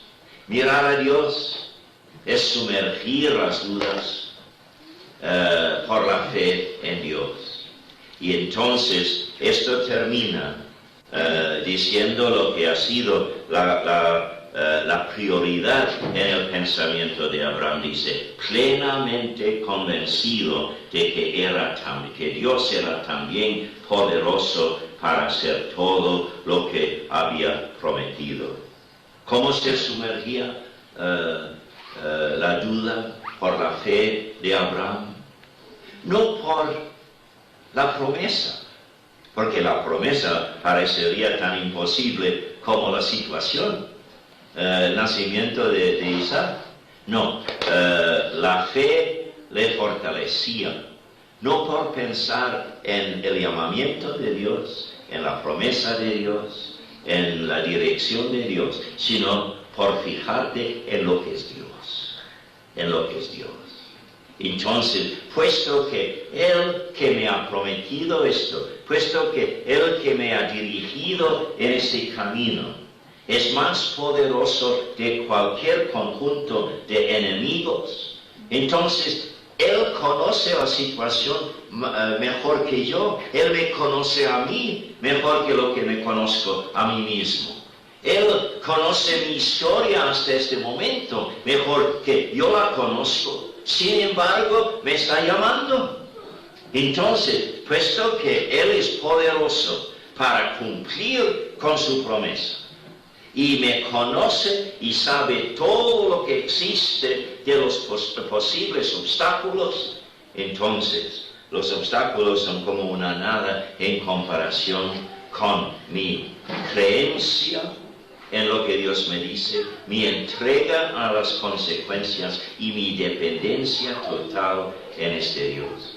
Mirar a Dios es sumergir las dudas por la fe en Dios. Y entonces esto termina diciendo lo que ha sido la prioridad en el pensamiento de Abraham. Dice, plenamente convencido de que Dios era también poderoso para hacer todo lo que había prometido. ¿Cómo se sumergía la duda por la fe de Abraham? No por la promesa, porque la promesa parecería tan imposible como la situación, el nacimiento de Isaac. No, la fe le fortalecía, no por pensar en el llamamiento de Dios, en la promesa de Dios, en la dirección de Dios, sino por fijarte en lo que es Dios, en lo que es Dios. Entonces, puesto que Él que me ha prometido esto, puesto que Él que me ha dirigido en ese camino, es más poderoso de cualquier conjunto de enemigos, entonces Él conoce la situación mejor que yo. Él me conoce a mí mejor que lo que me conozco a mí mismo. Él conoce mi historia hasta este momento mejor que yo la conozco. Sin embargo, me está llamando. Entonces, puesto que Él es poderoso para cumplir con su promesa, y me conoce y sabe todo lo que existe de los posibles obstáculos, entonces los obstáculos son como una nada en comparación con mi creencia en lo que Dios me dice, mi entrega a las consecuencias y mi dependencia total en este Dios.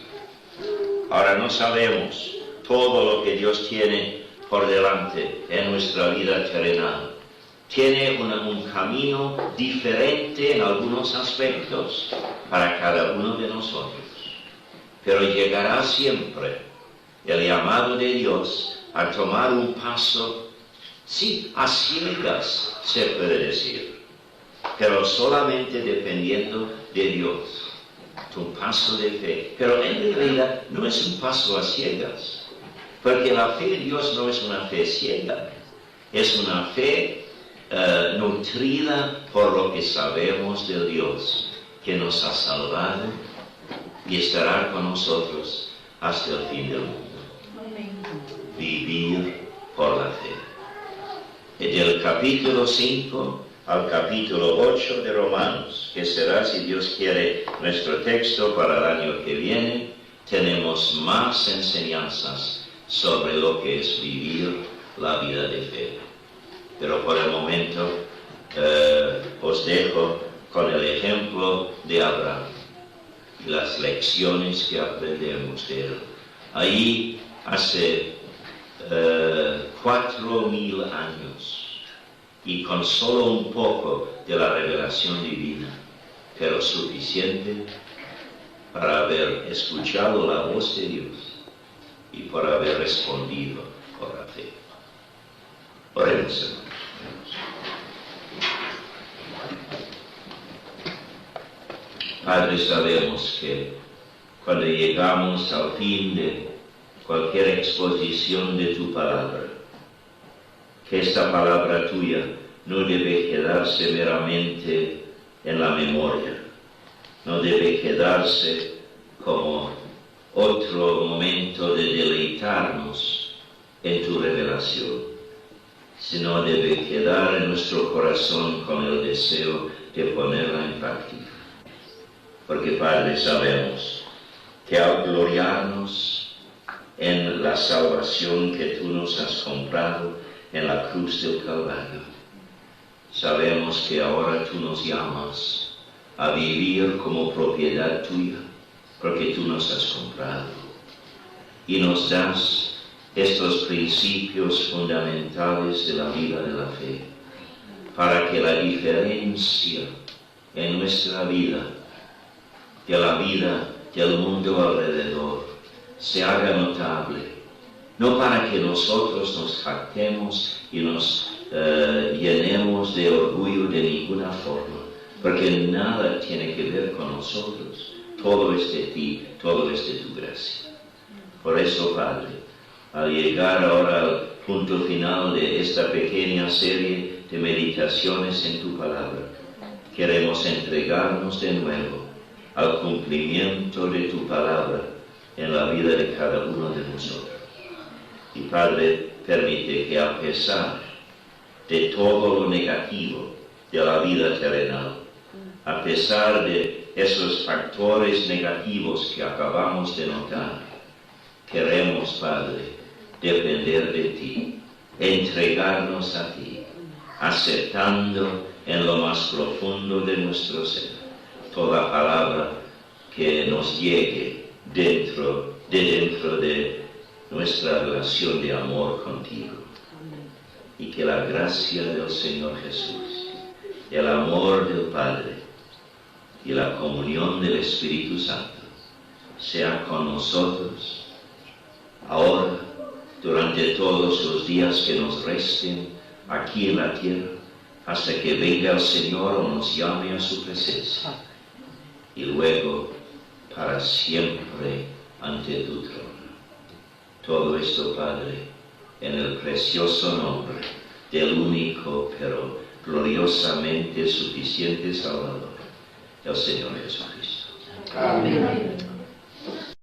Ahora no sabemos todo lo que Dios tiene por delante en nuestra vida terrenal. Tiene un camino diferente en algunos aspectos para cada uno de nosotros. Pero llegará siempre el llamado de Dios a tomar un paso, sí, a ciegas se puede decir, pero solamente dependiendo de Dios. Un paso de fe. Pero en realidad no es un paso a ciegas, porque la fe de Dios no es una fe ciega, es una fe nutrida por lo que sabemos de Dios, que nos ha salvado y estará con nosotros hasta el fin del mundo. Vivir por la fe. Del capítulo 5 al capítulo 8 de Romanos, que será, si Dios quiere, nuestro texto para el año que viene, tenemos más enseñanzas sobre lo que es vivir la vida de fe. Pero por el momento os dejo con el ejemplo de Abraham y las lecciones que aprendemos de él. Ahí hace 4.000 años, y con solo un poco de la revelación divina, pero suficiente para haber escuchado la voz de Dios y por haber respondido por la fe. Oremos, hermanos. Padre, sabemos que cuando llegamos al fin de cualquier exposición de tu palabra, que esta palabra tuya no debe quedarse meramente en la memoria, no debe quedarse como otro momento de deleitarnos en tu revelación, sino debe quedar en nuestro corazón con el deseo de ponerla en práctica. Porque, Padre, sabemos que al gloriarnos en la salvación que tú nos has comprado en la cruz del Calvario, sabemos que ahora tú nos llamas a vivir como propiedad tuya, porque tú nos has comprado. Y nos das estos principios fundamentales de la vida de la fe, para que la diferencia en nuestra vida, de la vida del mundo alrededor, se haga notable. No para que nosotros nos jactemos y nos llenemos de orgullo de ninguna forma, porque nada tiene que ver con nosotros. Todo es de ti, todo es de tu gracia. Por eso, Padre, al llegar ahora al punto final de esta pequeña serie de meditaciones en tu palabra, queremos entregarnos de nuevo al cumplimiento de tu palabra en la vida de cada uno de nosotros. Y Padre, permite que a pesar de todo lo negativo de la vida terrenal, a pesar de esos factores negativos que acabamos de notar, queremos, Padre, depender de ti, entregarnos a ti, aceptando en lo más profundo de nuestro ser toda palabra que nos llegue dentro de nuestra relación de amor contigo. Y que la gracia del Señor Jesús, el amor del Padre y la comunión del Espíritu Santo sea con nosotros ahora, durante todos los días que nos resten aquí en la tierra, hasta que venga el Señor o nos llame a su presencia, y luego para siempre ante tu trono. Todo esto, Padre, en el precioso nombre del único pero gloriosamente suficiente Salvador, el Señor Jesucristo. Amén.